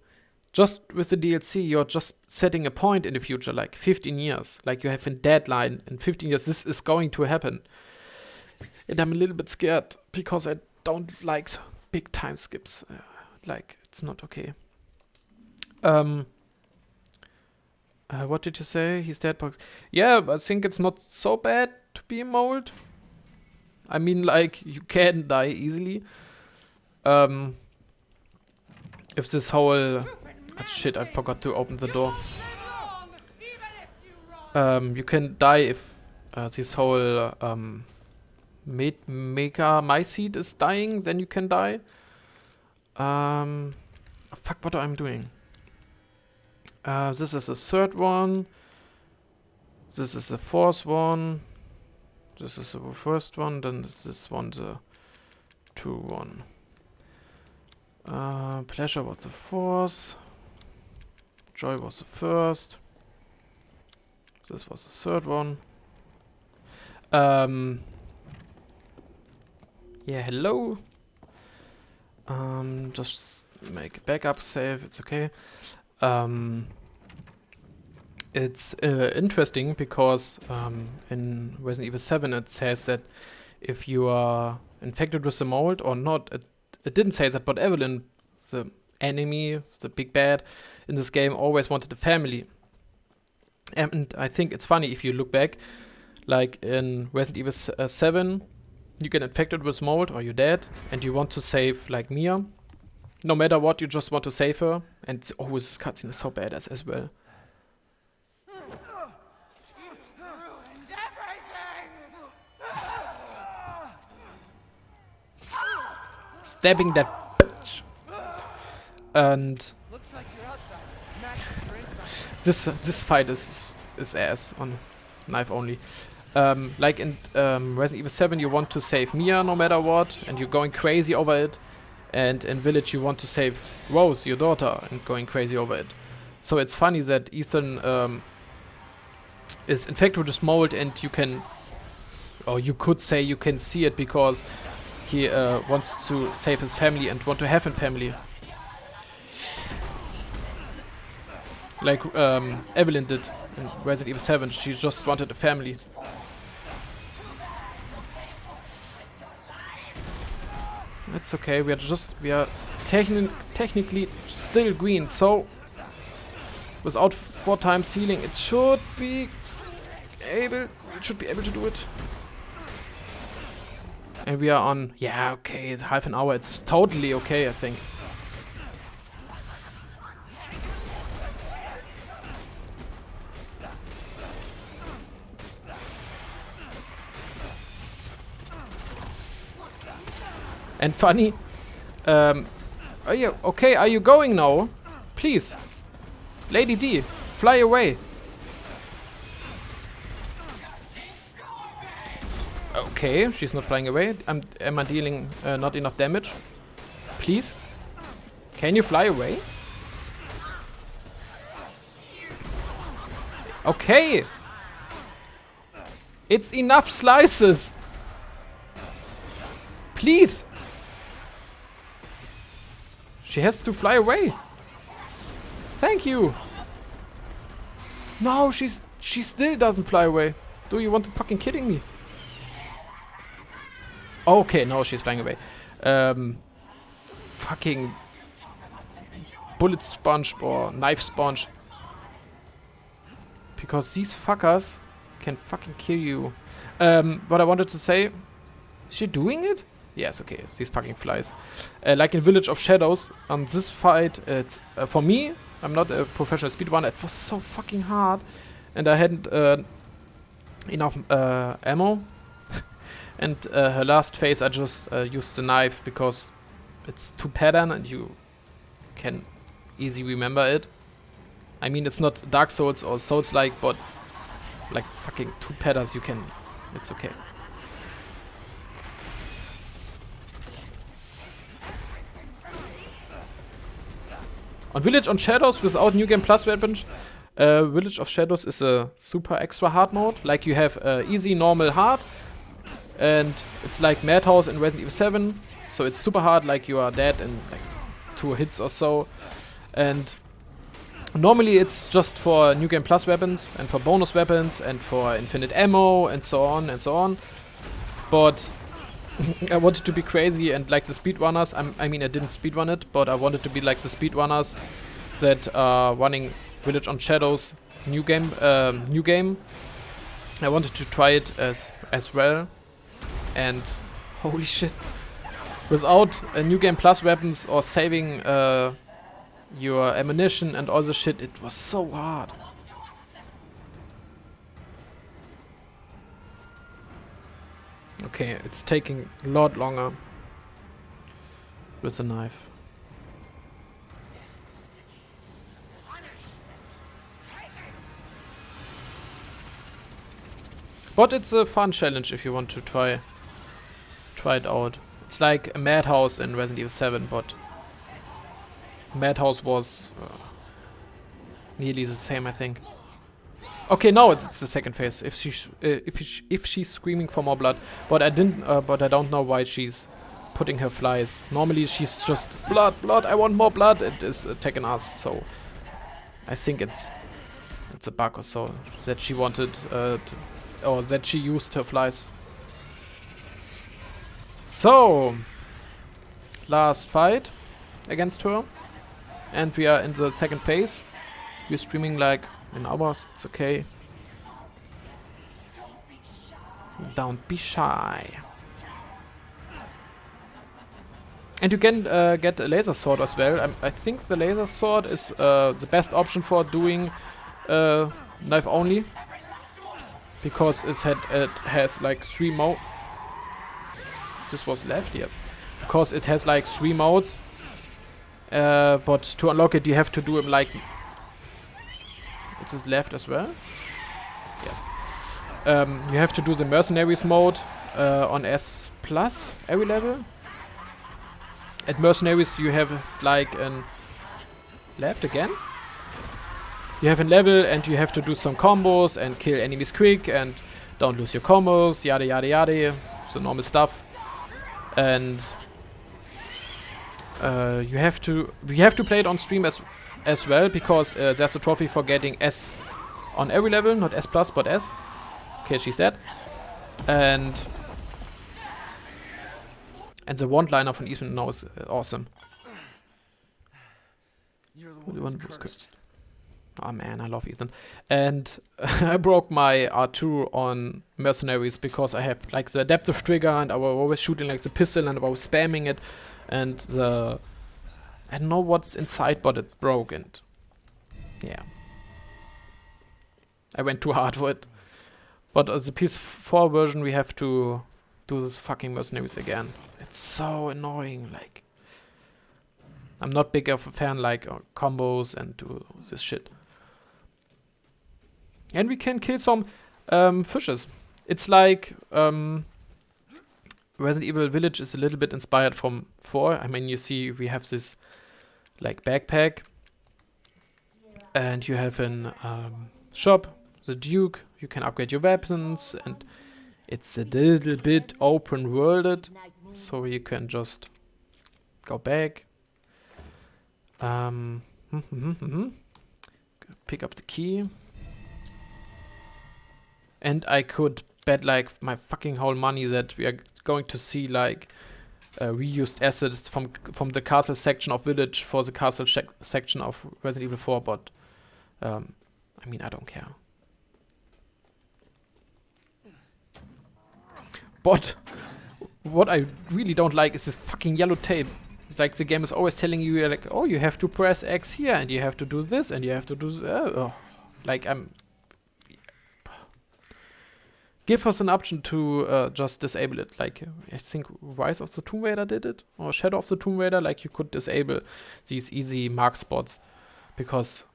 just with the DLC, you're just setting a point in the future, like 15 years. Like you have a deadline in 15 years, this is going to happen. And I'm a little bit scared because I don't like big time skips. Like, it's not okay. What did you say? He's dead. Yeah, I think it's not so bad to be a mold. I mean, like, you can die easily. If this whole... shit, I forgot to open the door. You can die if this whole Mecha is dying, then you can die. Fuck, what am I doing? This is the third one. This is the fourth one. This is the first one. Then this one the 2-1. Pleasure was the fourth. Joy was the first. This was the third one. Yeah, hello. Just make a backup save. It's okay. It's interesting because in Resident Evil 7 it says that if you are infected with the mold or not, it didn't say that, but Evelyn, the enemy, the big bad in this game, always wanted a family. And I think it's funny if you look back, like in Resident Evil 7, you get infected with mold or you're dead, and you want to save like Mia. No matter what, you just want to save her. And this cutscene is so badass as well. Stabbing that bitch. And Looks like you're outside. Max, you're inside. this fight is ass on knife only. Like in Resident Evil 7, you want to save Mia no matter what, and you're going crazy over it. And in Village, you want to save Rose, your daughter, and going crazy over it. So it's funny that Ethan is infected with this mold, and you can, or you could say you can see it because he wants to save his family and want to have a family. Like Evelyn did in Resident Evil 7, she just wanted a family. It's okay, we are technically still green, so without 4 times healing it should be able to do it. And we are on, yeah, okay, it's half an hour, it's totally okay, I think. And funny, are you okay? Are you going now? Please, Lady D, fly away. Okay, she's not flying away. Am I dealing not enough damage? Please, can you fly away? Okay, it's enough slices. Please. She has to fly away. Thank you. No, she still doesn't fly away. Do you want to fucking kidding me? Okay, no, she's flying away. Fucking bullet sponge or knife sponge. Because these fuckers can fucking kill you. What I wanted to say, is she doing it? Yes, okay, these fucking flies. Like in Village of Shadows, on this fight, it's for me, I'm not a professional speedrunner, it was so fucking hard. And I hadn't enough ammo. And her last phase, I just used the knife because it's 2 pattern and you can easily remember it. I mean, it's not Dark Souls or Souls-like, but like fucking 2 patterns you can, it's okay. On Village on Shadows without New Game Plus weapons, Village of Shadows is a super extra hard mode. Like you have easy, normal, hard. And it's like Madhouse in Resident Evil 7. So it's super hard, like you are dead in like 2 hits or so. And normally it's just for New Game Plus weapons and for bonus weapons and for infinite ammo and so on and so on. But I wanted to be crazy and like the speedrunners. I mean, I didn't speedrun it, but I wanted to be like the speedrunners that are running Village on Shadows new game. I wanted to try it as well, and holy shit! Without a New Game Plus weapons or saving your ammunition and all the shit, it was so hard. Okay, it's taking a lot longer with the knife. But it's a fun challenge if you want to try it out. It's like a Madhouse in Resident Evil 7, but Madhouse was nearly the same, I think. Okay, now it's the second phase. If she's screaming for more blood, but I don't know why she's putting her flies. Normally she's just blood, blood. I want more blood. It is attacking us. So I think it's a bug or so that she wanted, or that she used her flies. So last fight against her, and we are in the second phase. We're streaming like an hour. It's okay. Don't be shy. And you can get a laser sword as well. I think the laser sword is the best option for doing knife only, because it has like 3 modes. This was left, yes. Because it has like 3 modes. But to unlock it, you have to do it like. It is left as well. Yes. You have to do the mercenaries mode on S+ every level. At mercenaries you have like an left again. You have a level and you have to do some combos and kill enemies quick and don't lose your combos, yada yada yada, the normal stuff. And we have to play it on stream as well, because there's a trophy for getting S on every level, not S+, but S. Okay, she's dead. And the one-liner from Ethan now is awesome. You're the one who's cursed. Oh man, I love Ethan. And I broke my R2 on mercenaries because I have like the adaptive trigger and I was always shooting like the pistol and I was spamming it, and I don't know what's inside, but it's broken. Yeah. I went too hard for it. But as the PS4 version, we have to do this fucking mercenaries again. It's so annoying. Like, I'm not big of a fan like combos and do this shit. And we can kill some fishes. It's like Resident Evil Village is a little bit inspired from 4. I mean, you see, we have this like backpack, and you have an shop, the Duke. You can upgrade your weapons, and it's a little bit open worlded, so you can just go back. Pick up the key. And I could bet like my fucking whole money that we are going to see like reused assets from the castle section of Village for the castle section of Resident Evil 4, but I mean, I don't care. But what I really don't like is this fucking yellow tape. It's like the game is always telling you like, oh, you have to press X here and you have to do this and you have to do like give us an option to just disable it. Like I think Rise of the Tomb Raider did it, or Shadow of the Tomb Raider. Like you could disable these easy mark spots, because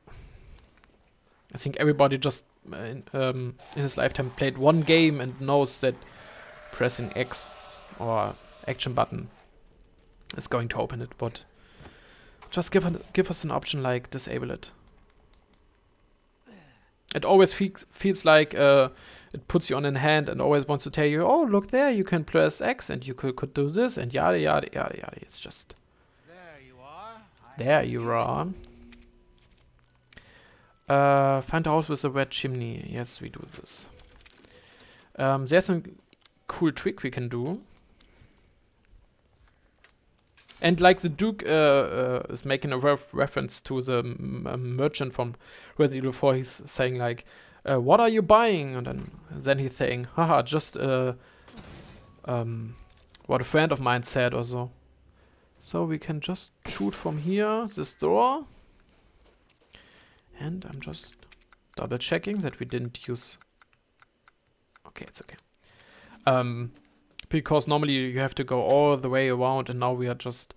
I think everybody just in his lifetime played one game and knows that pressing X or action button is going to open it. But just give us an option like disable it. It always feels like it puts you on in hand and always wants to tell you, oh, look there, you can press X and you could do this and yada yada yada yada. It's just There you are. there you are. Find a house with a red chimney. Yes, we do this. There's a cool trick we can do. And like the Duke is making a reference to the merchant from Resident Evil 4. He's saying like, what are you buying? And then he's saying, haha, just what a friend of mine said or so. So we can just shoot from here, this door. And I'm just double checking that we didn't use... Okay, it's okay. Because normally you have to go all the way around, and now we are just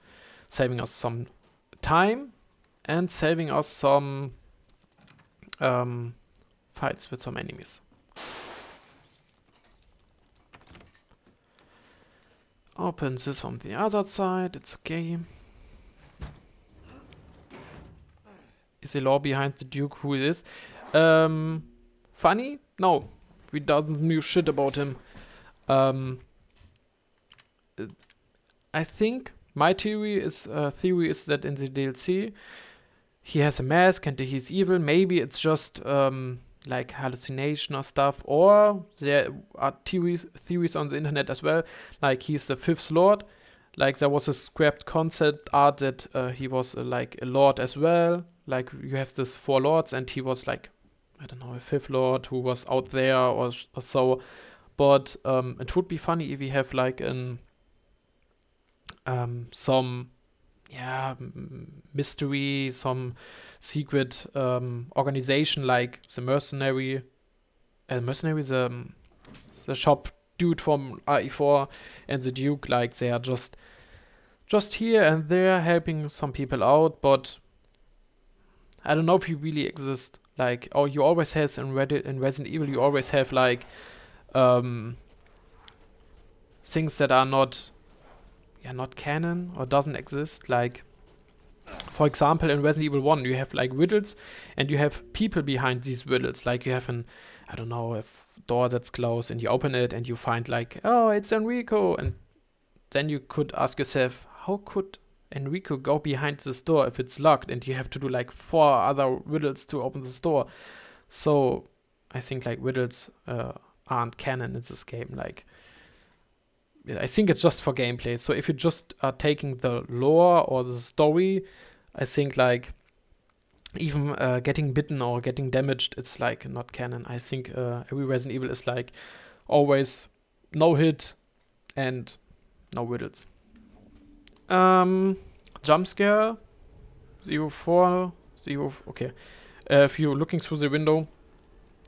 saving us some time and saving us some fights with some enemies. Open this from the other side, it's okay. Is the law behind the Duke who it is? funny? No, we don't know shit about him. I think my theory is that in the DLC he has a mask and he's evil. Maybe it's just like hallucination or stuff, or there are theories on the internet as well, like he's the fifth lord. Like there was a scrapped concept art that he was like a lord as well. Like you have this 4 lords and he was like, I don't know, a 5th lord who was out there or so. But it would be funny if we have like an some mystery, some secret organization like the mercenary, the shop dude from RE4 and the Duke. Like they are just here and there helping some people out, but I don't know if he really exists. Like, oh, you always have in Resident Evil, you always have like things that are not canon or doesn't exist. Like, for example, in Resident Evil 1, you have like riddles and you have people behind these riddles. Like you have a door that's closed and you open it and you find like, oh, it's Enrico. And then you could ask yourself, how could Enrico go behind this door if it's locked and you have to do like 4 other riddles to open this door? So I think like riddles aren't canon in this game. Like, I think it's just for gameplay. So if you just are taking the lore or the story, I think like even getting bitten or getting damaged, it's like not canon. I think every Resident Evil is like always no hit and no riddles. Jump scare 04 0. Okay, if you're looking through the window,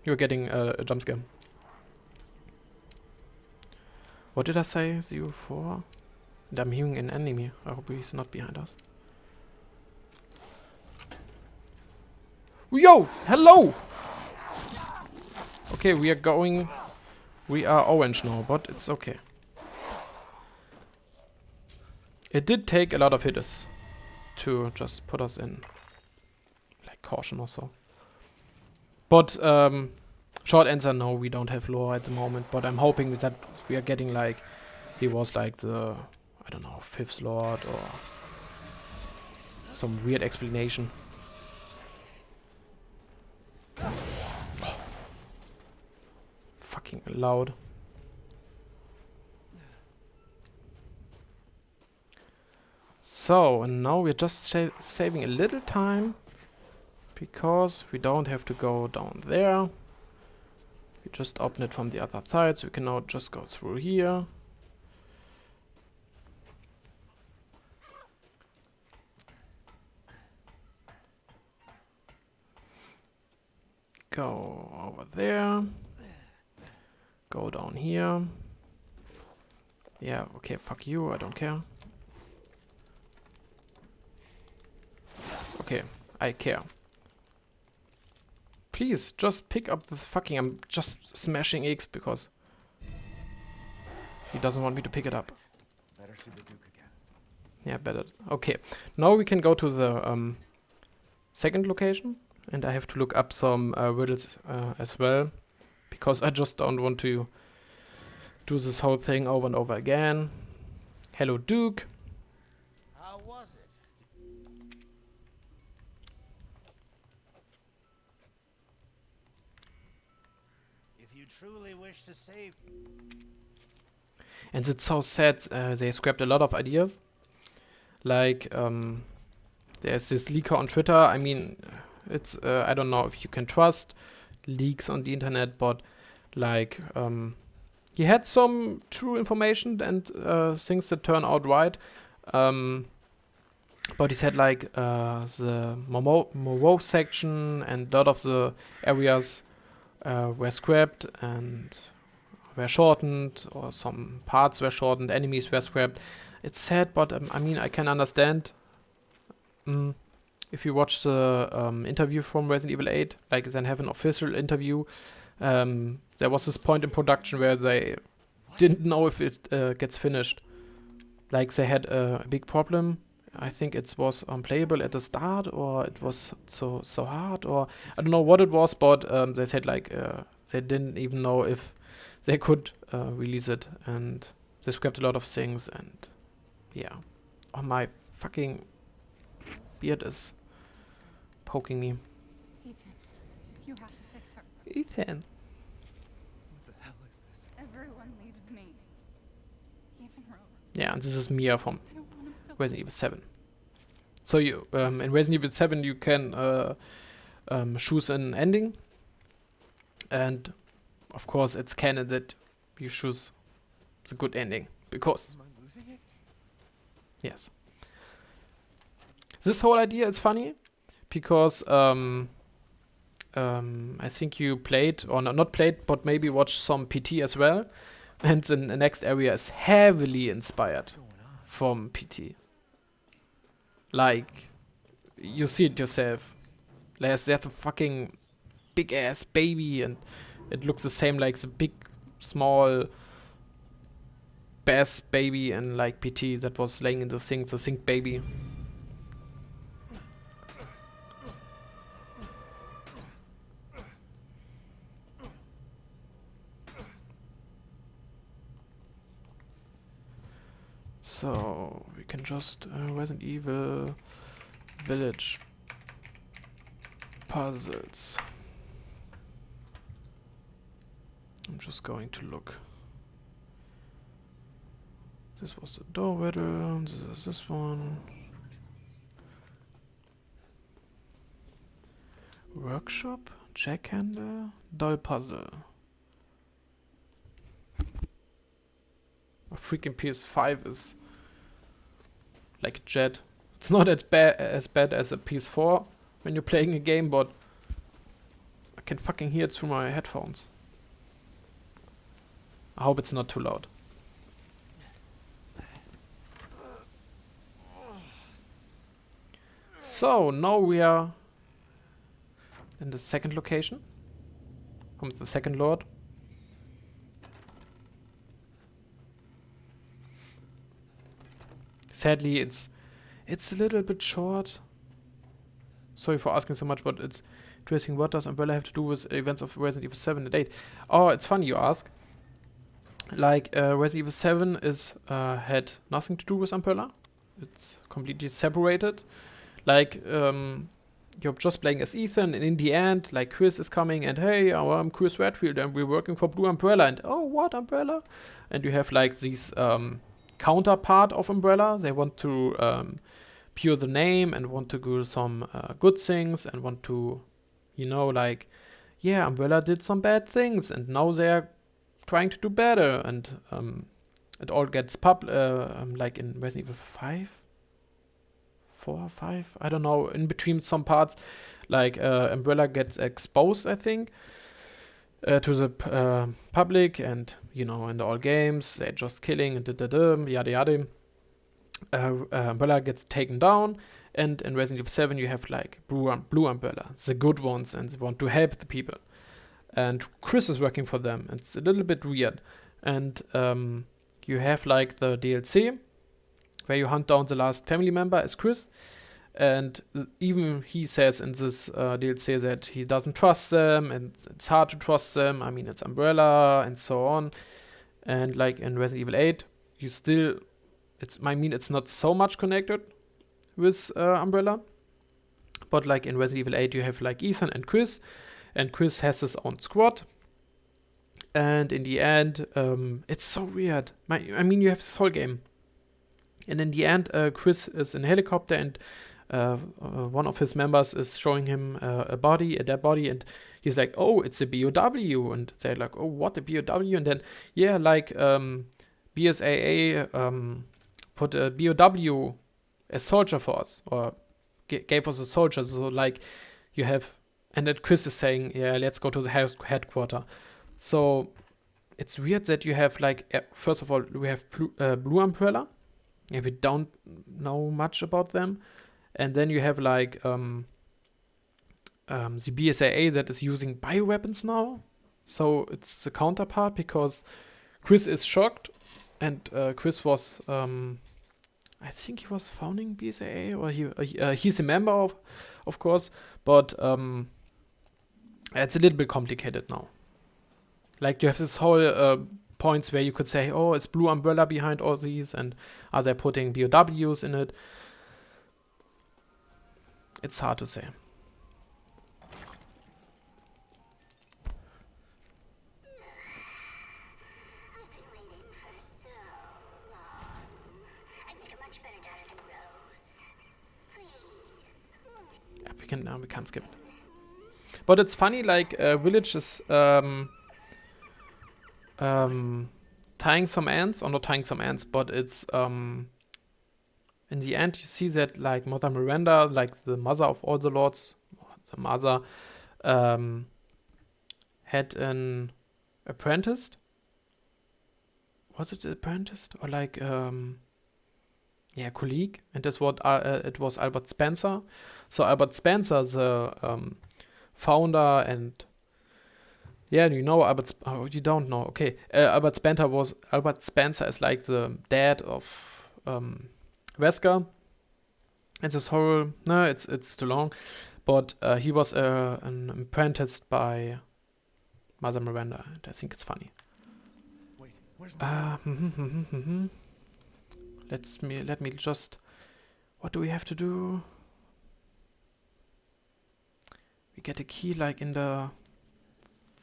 you're getting a jump scare. What did I say? 04? And I'm hearing an enemy. I hope he's not behind us. Yo! Hello! Okay, we are orange now, but it's okay. It did take a lot of hitters to just put us in like caution or so. But short answer, no, we don't have lore at the moment, but I'm hoping that we are getting like, he was like the, I don't know, 5th lord or some weird explanation. Oh. Fucking loud. So, and now we're just saving a little time because we don't have to go down there. We just open it from the other side, so we can now just go through here. Go over there. Go down here. Yeah, okay, fuck you, I don't care. Okay, I care. Please, just pick up this fucking... I'm just smashing X because he doesn't want me to pick it up. Better see the Duke again. Yeah, better. Okay, now we can go to the second location. And I have to look up some riddles as well. Because I just don't want to do this whole thing over and over again. Hello, Duke. How was it? If you truly wish to save... And it's so sad, they scrapped a lot of ideas. Like, there's this leaker on Twitter. I mean, it's, I don't know if you can trust leaks on the internet, but like, he had some true information and things that turn out right. But he said like, the Moreau section and a lot of the areas were scrapped and were shortened, or some parts were shortened, enemies were scrapped. It's sad, but I mean, I can understand. If you watch the interview from Resident Evil 8, like then have an official interview, there was this point in production where they didn't know if it gets finished. Like they had a big problem I think it was unplayable at the start, or it was so hard, or I don't know what it was, but they said like they didn't even know if they could release it, and they scrapped a lot of things, and yeah. Oh, my fucking beard is poking me. Ethan, you have to fix her. Ethan. What the hell is this? Everyone leaves me. Even Rose. Yeah, and this is Mia from I don't want to Resident Evil 7. So you in Resident Evil 7 you can choose an ending, and of course it's canon that you choose the good ending, because Am I losing it? yes, this whole idea is funny because I think you played, or not played, but maybe watched some PT as well, and the next area is heavily inspired What's going on? from PT. Like, you see it yourself. There's a fucking big ass baby, and it looks the same like the big, small bass baby and like PT that was laying in the sink baby. So we can just Resident Evil Village puzzles. I'm just going to look. This was the door riddle. This is this one. Workshop, jackhandle, doll puzzle. A freaking PS5 is like a jet. It's not as bad as a PS4 when you're playing a game, but I can fucking hear it through my headphones. I hope it's not too loud. So now we are in the second location. Comes the second lord. Sadly, it's a little bit short. Sorry for asking so much, but it's interesting. What does Umbrella have to do with events of Resident Evil 7 and 8? Oh, it's funny you ask. Like, Resident Evil 7 had nothing to do with Umbrella. It's completely separated. Like, you're just playing as Ethan, and in the end, like, Chris is coming, and hey, I'm Chris Redfield, and we're working for Blue Umbrella, and oh, what Umbrella? And you have like these counterpart of Umbrella. They want to pure the name and want to do some good things and want to, you know, like, yeah, Umbrella did some bad things and now they're trying to do better, and it all gets like in Resident Evil 5, 4 or 5, I don't know, in between some parts, like Umbrella gets exposed, I think, to the public, and you know, in all games they're just killing and yada yada. Umbrella gets taken down, and in Resident Evil 7 you have like Blue Umbrella, the good ones, and they want to help the people. And Chris is working for them. It's a little bit weird. And you have like the DLC where you hunt down the last family member as Chris. And even he says in this DLC that he doesn't trust them, and it's hard to trust them. I mean, it's Umbrella and so on. And like in Resident Evil 8, you still, it's not so much connected with Umbrella. But like in Resident Evil 8, you have like Ethan and Chris has his own squad. And in the end, it's so weird. I mean, you have this whole game. And in the end, Chris is in a helicopter, and one of his members is showing him a dead body, and he's like, oh, it's a BOW. And they're like, oh, what, a BOW? And then, yeah, like BSAA put a BOW as soldier for us, or gave us a soldier. So, like, you have, and then Chris is saying, yeah, let's go to the headquarters. So, it's weird that you have, like, first of all, we have Blue Umbrella. Yeah, we don't know much about them. And then you have like the BSAA that is using bioweapons now. So it's the counterpart, because Chris is shocked, and Chris was I think he was founding BSAA, or he's a member of course, but it's a little bit complicated now. Like you have this whole points where you could say, oh, it's Blue Umbrella behind all these, and are they putting BOWs in it? It's hard to say. I've been waiting for so long. I'd make a much better daughter than Rose. Please. Yeah, we can't skip it. But it's funny, like Village is tying some ends, or not tying some ends, but it's in the end you see that like Mother Miranda, like the mother of all the lords, the mother, had an apprenticed. Was it apprenticed or like colleague? And that's what it was Albert Spencer. So Albert Spencer, the founder and you know you don't know. Okay, Albert Spencer is like the dad of Wesker. And this whole it's too long, but he was an apprenticed by Mother Miranda, and I think it's funny. Wait, where's my... Let me just. What do we have to do? We get a key like in the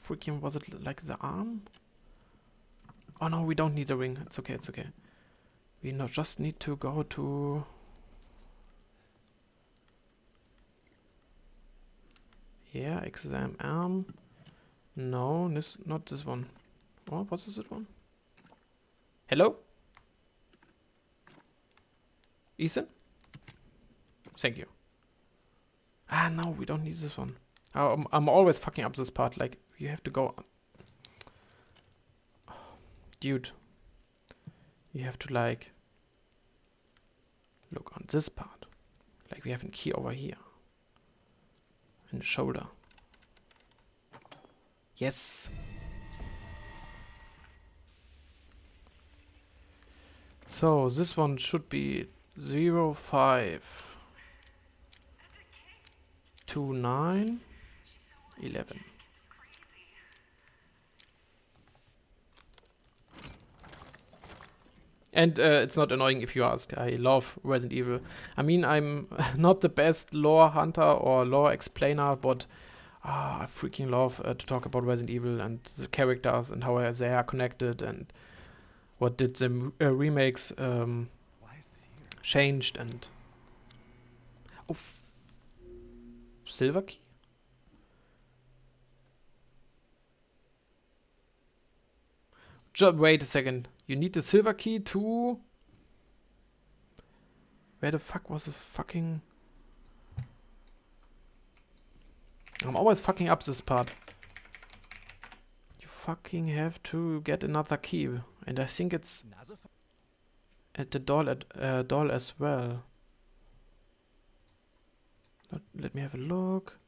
freaking, was it like the arm? Oh no, we don't need a ring. It's okay. We just need to go to. Yeah, exam arm. No, not this one. Oh, what is it one? Hello? Ethan? Thank you. Ah, no, we don't need this one. I'm always fucking up this part. Like, you have to go... Oh, dude. You have to, like... look on this part. Like, we have a key over here. In the shoulder. Yes! So, this one should be 0529 11. And it's not annoying if you ask. I love Resident Evil. I mean, I'm not the best lore hunter or lore explainer, but I freaking love to talk about Resident Evil and the characters and how they are connected and what did the remakes Why is this here? changed and... Oh, silver key? Wait a second. You need the silver key to... Where the fuck was this fucking... I'm always fucking up this part. You fucking have to get another key. And I think it's at the doll as well. Let me have a look.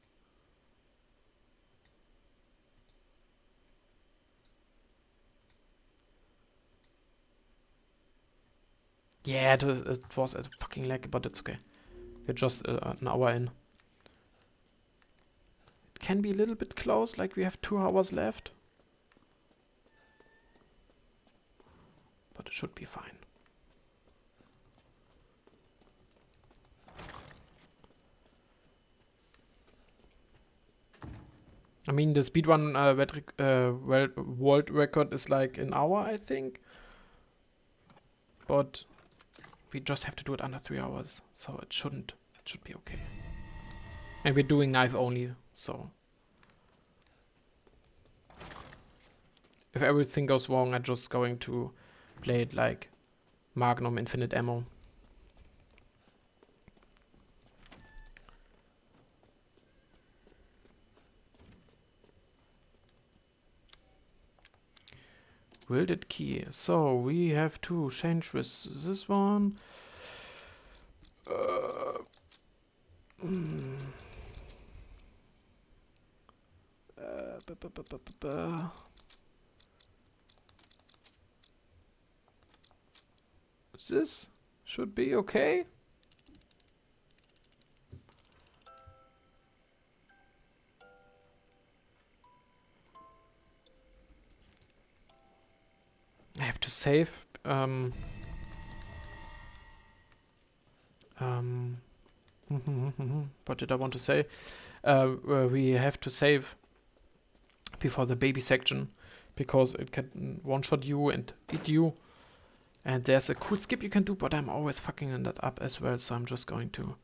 Yeah, it was a fucking lag, but it's okay. We're just an hour in. It can be a little bit close, like we have 2 hours left. But it should be fine. I mean, the speedrun world record is like an hour, I think. But we just have to do it under 3 hours, so it should be okay. And we're doing knife only, so if everything goes wrong, I'm just going to play it like Magnum infinite ammo. Wielded key. So we have to change with this one. This? Should be okay. I have to save. What did I want to say? We have to save before the baby section because it can one-shot you and eat you. And there's a cool skip you can do, but I'm always fucking that up as well, so I'm just going to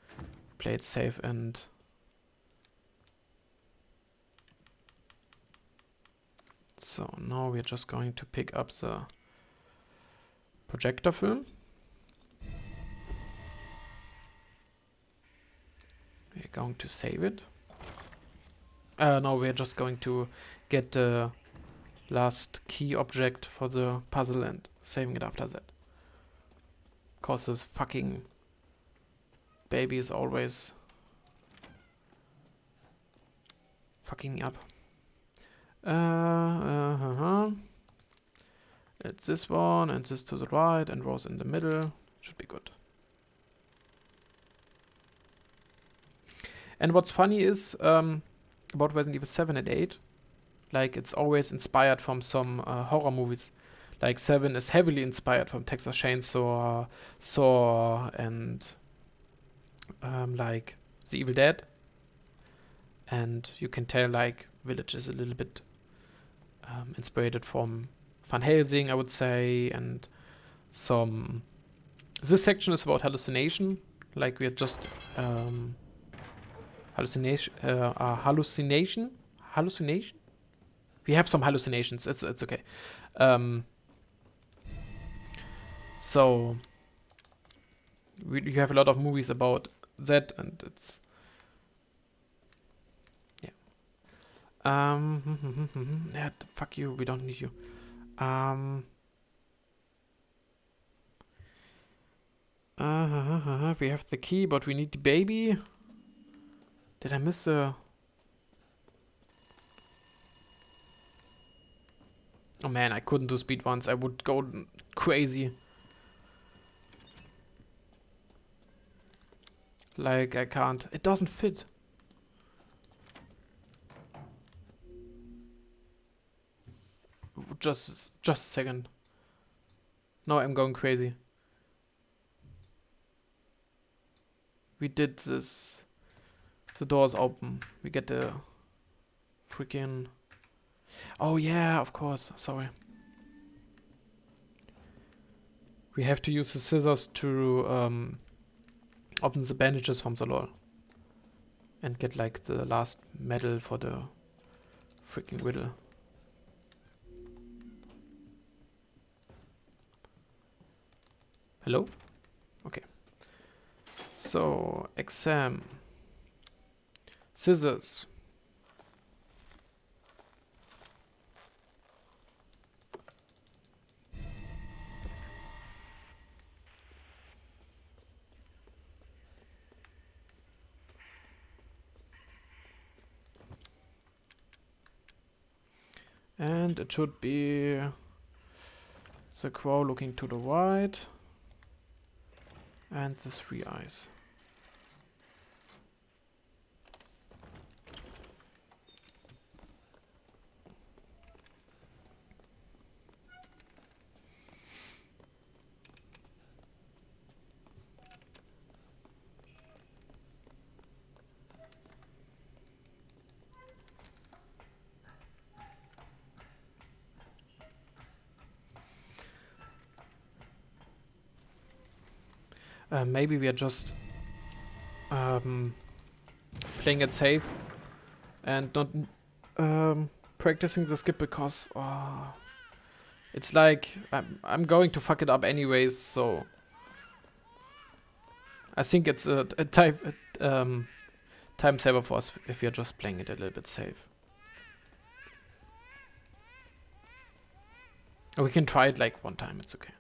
play it safe and... So now we're just going to pick up the projector film. We're going to save it. No, we're just going to get the last key object for the puzzle and saving it after that. Cause this fucking baby is always fucking me up. It's this one and this to the right and Rose in the middle. Should be good. And what's funny is about Resident Evil 7 and 8, like it's always inspired from some horror movies. Like 7 is heavily inspired from Texas Chainsaw, Saw, and like The Evil Dead. And you can tell like Village is a little bit inspired from Van Helsing, I would say, and some... This section is about hallucination, like we're just... hallucination? We have some hallucinations, it's okay. So... you have a lot of movies about that, and it's... Yeah, fuck you, we don't need you. We have the key, but we need the baby. Did I miss the... Oh man, I couldn't do speed once. I would go crazy. Like, I can't. It doesn't fit. Just a second. No, I'm going crazy. We did this. The door's open. We get the freaking... Oh yeah, of course. Sorry. We have to use the scissors to open the bandages from the wall. And get like the last medal for the freaking riddle. Hello? Okay. So, exam. Scissors. And it should be the crow looking to the right. And the 3 eyes. Maybe we are just playing it safe and not practicing the skip because it's like I'm going to fuck it up anyways. So I think it's a time saver for us if we are just playing it a little bit safe. Or we can try it like one time. It's okay.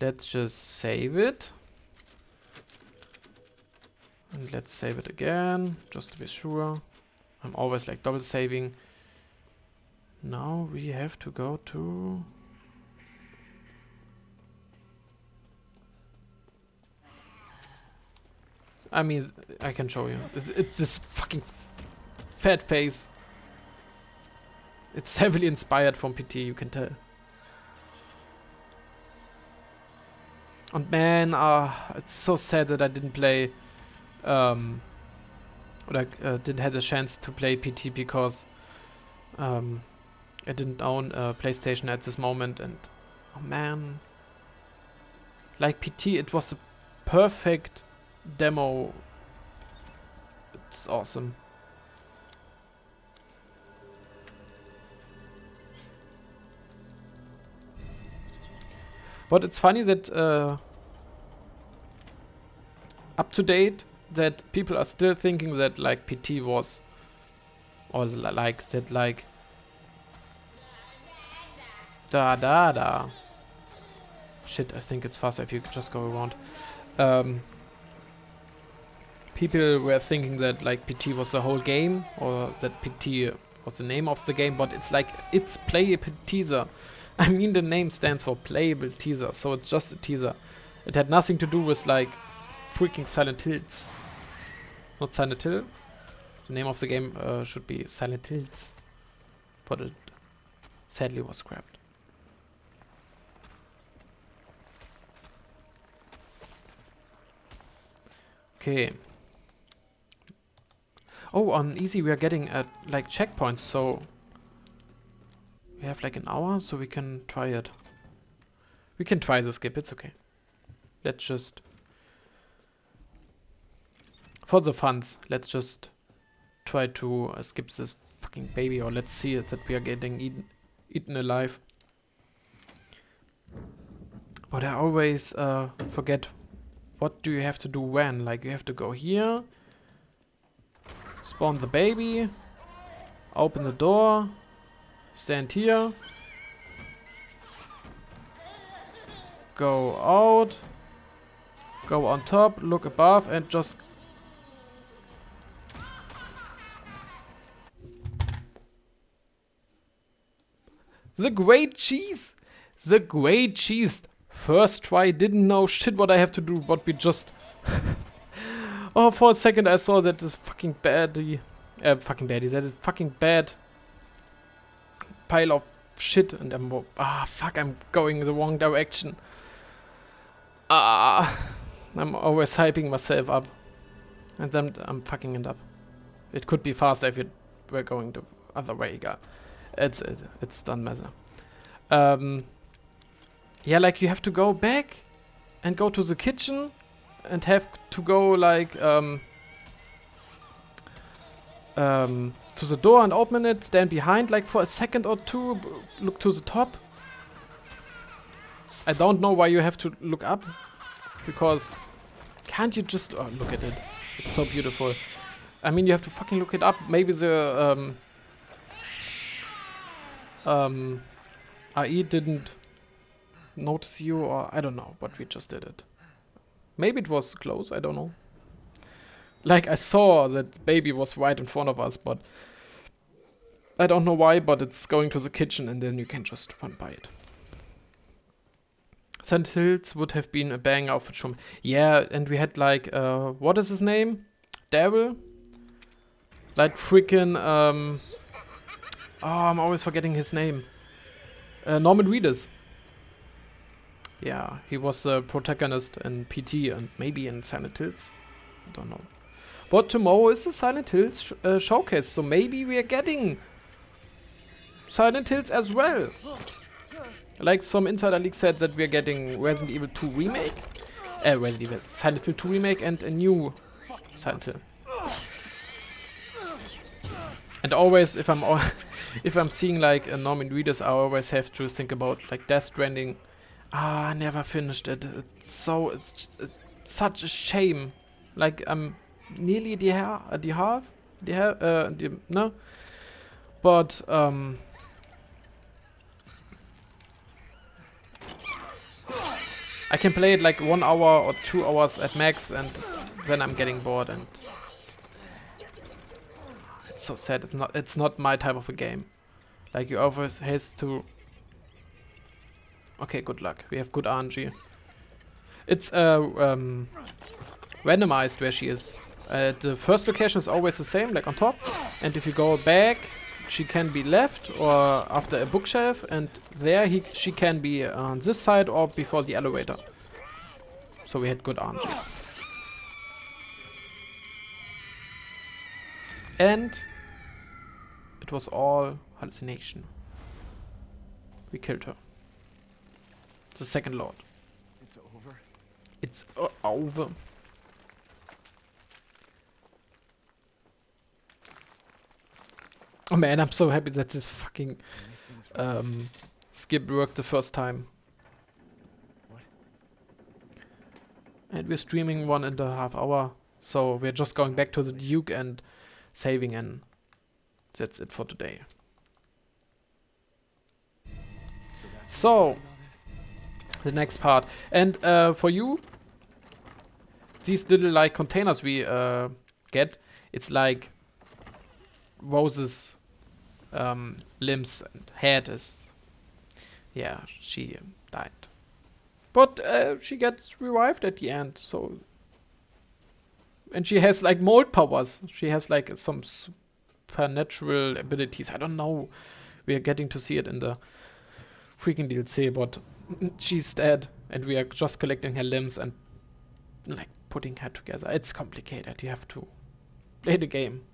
Let's just save it. And let's save it again, just to be sure. I'm always like double saving. Now we have to go to I mean, I can show you. It's this fucking fat face. It's heavily inspired from PT, you can tell. And man, it's so sad that I didn't play, didn't have the chance to play PT because I didn't own a PlayStation at this moment, and oh man, like PT, it was the perfect demo. It's awesome. But it's funny that up to date that people are still thinking that like PT was, or like that like da. Shit, I think it's faster if you could just go around. People were thinking that like PT was the whole game, or that PT was the name of the game, but it's like, it's playable teaser. I mean, the name stands for playable teaser, so it's just a teaser. It had nothing to do with like freaking Silent Hills. Not Silent Hill. The name of the game should be Silent Hills, but it sadly was scrapped. Okay. Oh, on easy we are getting like checkpoints, so we have like an hour, so we can try it. We can try the skip, it's okay. Let's just, for the funs, let's just try to skip this fucking baby, or let's see it that we are getting eaten alive. But I always forget, what do you have to do when? Like, you have to go here, spawn the baby, open the door, stand here, go out, go on top, look above, and just... The great cheese! The great cheese! First try, didn't know shit what I have to do, but we just... Oh, for a second I saw that this fucking baddie... that is fucking bad pile of shit, and I'm... fuck, I'm going the wrong direction. I'm always hyping myself up. And then I'm fucking it up. It could be faster if you were going the other way, guy. It's done matter. Yeah, like you have to go back and go to the kitchen and have to go like to the door and open it, stand behind like for a second or two, look to the top. I don't know why you have to look up, because can't you just look at it? It's so beautiful. I mean, you have to fucking look it up. Maybe the RE didn't notice you, or I don't know, but we just did it. Maybe it was close, I don't know. Like, I saw that baby was right in front of us, but I don't know why, but it's going to the kitchen and then you can just run by it. St. Hills would have been a bang outfit from... Yeah, and we had like, what is his name? Daryl? Like freaking, oh, I'm always forgetting his name. Norman Reedus. Yeah, he was the protagonist in PT and maybe in Silent Hills. I don't know. But tomorrow is the Silent Hills showcase, so maybe we are getting Silent Hills as well. Like some insider leak said that we are getting Resident Evil 2 remake, Silent Hill 2 remake and a new Silent Hill. And always, if I'm seeing like a Norman Reedus, I always have to think about like Death Stranding. I never finished it. It's such a shame. Like I'm nearly no, but I can play it like 1 hour or 2 hours at max, and then I'm getting bored, and it's so sad. It's not my type of a game. Like you always have to. Okay, good luck. We have good RNG. It's randomized where she is. The first location is always the same, like on top. And if you go back, she can be left or after a bookshelf. And there she can be on this side or before the elevator. So we had good answers. And it was all hallucination. We killed her. The second lord. It's over. It's over. Oh man, I'm so happy that this fucking skip worked the first time. What? And we're streaming 1.5 hours, so we're just going back to the Duke and saving, and that's it for today. So, the next part. And for you, these little like containers we get, it's like Rose's limbs and head is, yeah, she died. But she gets revived at the end, so. And she has like mold powers. She has like some supernatural abilities. I don't know. We are getting to see it in the freaking DLC, but she's dead, and we are just collecting her limbs and like putting her together. It's complicated. You have to play the game.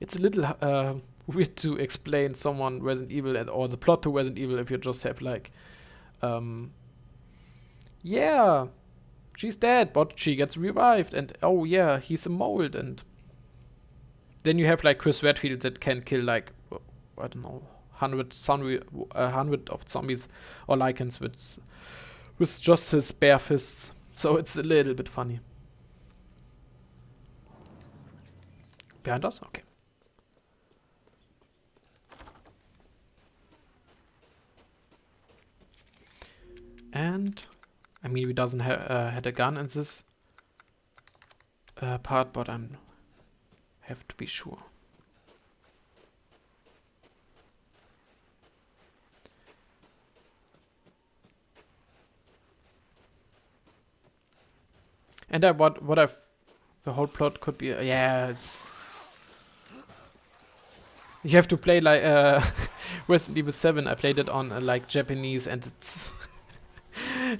It's a little weird to explain someone Resident Evil or the plot to Resident Evil if you just have like, yeah, she's dead, but she gets revived, and oh yeah, he's a mold, and then you have like Chris Redfield that can kill like, I don't know, 100 of zombies or lichens with just his bare fists. So it's a little bit funny. Behind us? Okay. And I mean, we doesn't had a gun in this part, but I'm have to be sure. And what I've the whole plot could be, yeah, it's you have to play like Resident Evil 7. I played it on like Japanese, and it's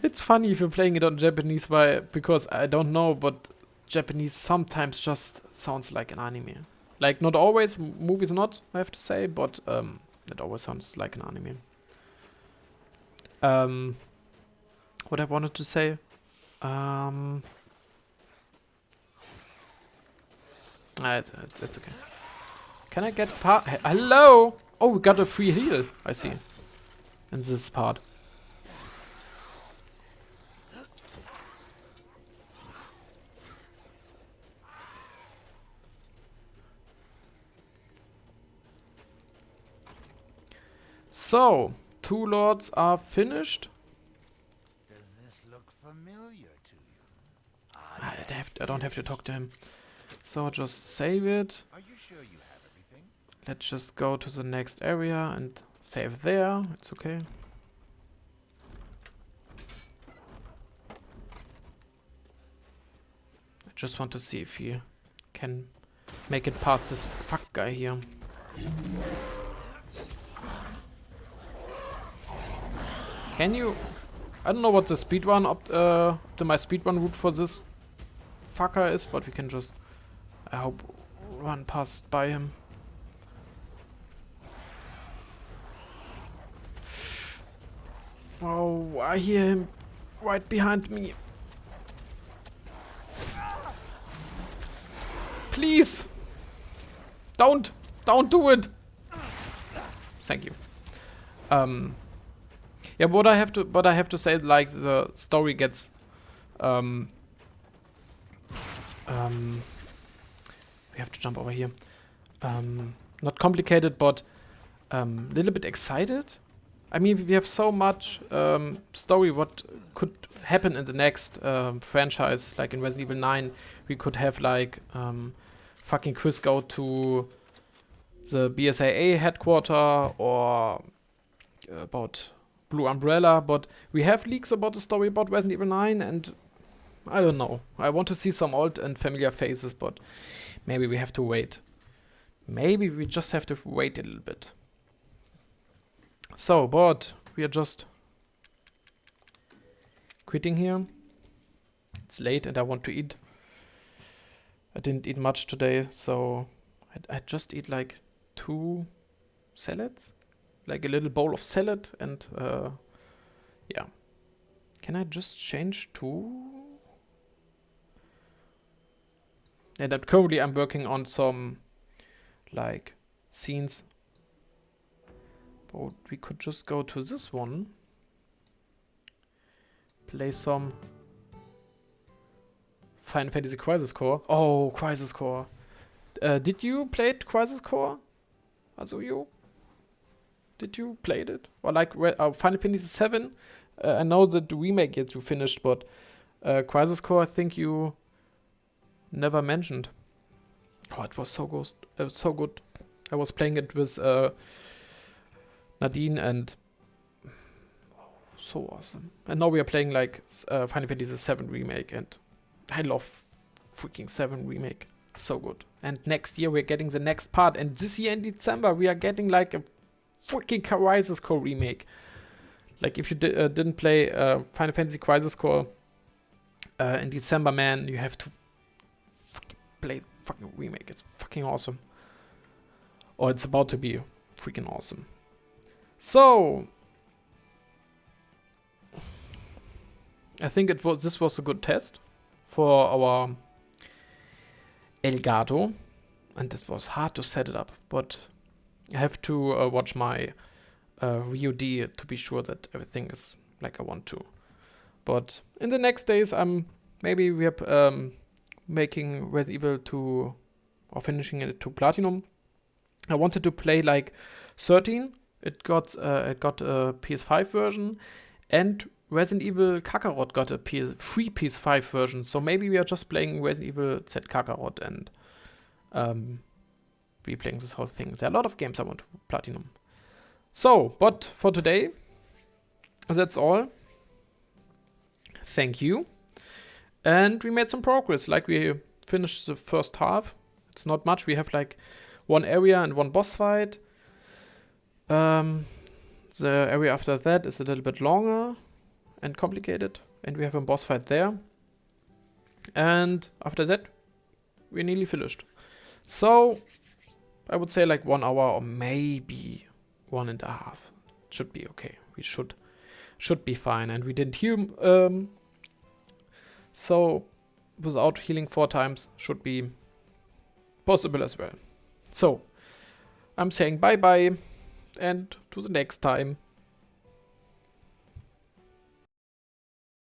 it's funny if you're playing it on Japanese, because I don't know, but Japanese sometimes just sounds like an anime. Like not always, movies not, I have to say, but it always sounds like an anime. What I wanted to say, it's okay. Can I get hello? Oh, we got a free heal, I see. In this part. So, 2 lords are finished. Does this look familiar to you? I don't have to talk to him. So just save it. Are you sure you have everything? Let's just go to the next area and save there. It's okay. I just want to see if he can make it past this fuck guy here. Can you? I don't know what the speedrun my speedrun route for this fucker is, but we can just, I hope, run past by him. Oh, I hear him right behind me. Please! Don't do it! Thank you. Yeah, but I have to say, like, the story gets we have to jump over here. Not complicated, but a little bit excited. I mean, we have so much story what could happen in the next franchise, like in Resident Evil 9. We could have like fucking Chris go to the BSAA headquarter, or about Blue Umbrella, but we have leaks about the story about Resident Evil 9, and I don't know. I want to see some old and familiar faces, but maybe we have to wait. Maybe we just have to wait a little bit. So, but we are just quitting here. It's late and I want to eat. I didn't eat much today, so I just eat like 2 salads. Like a little bowl of salad and yeah. Can I just change to? And currently I'm working on some like scenes. But we could just go to this one. Play some Final Fantasy Crisis Core. Oh, Crisis Core. Did you play it, Crisis Core? Also you? Did you play it? Or like Final Fantasy 7? I know that the remake yet you finished, but Crisis Core I think you never mentioned. Oh, it was so good. So good. I was playing it with Nadine and so awesome. And now we are playing like Final Fantasy 7 remake, and I love freaking 7 remake. It's so good. And next year we're getting the next part, and this year in December we are getting like a freaking Crisis Core remake. Like if you didn't play Final Fantasy Crisis Core in December, man, you have to play the fucking remake. It's fucking awesome. Or it's about to be freaking awesome. So I think this was a good test for our Elgato, and it was hard to set it up, but I have to watch my VOD to be sure that everything is like I want to. But in the next days, maybe we are making Resident Evil 2 or finishing it to Platinum. I wanted to play like 13. It got a PS5 version, and Resident Evil Kakarot got a free PS5 version. So maybe we are just playing Resident Evil Z Kakarot and replaying this whole thing. There are a lot of games I want to Platinum. So, but for today, that's all. Thank you. And we made some progress. Like we finished the first half. It's not much. We have like 1 area and 1 boss fight. The area after that is a little bit longer and complicated. And we have a boss fight there. And after that, we're nearly finished. So, I would say like 1 hour or maybe 1.5. Should be okay. We should be fine. And we didn't heal. So, without healing 4 times should be possible as well. So, I'm saying bye-bye and to the next time.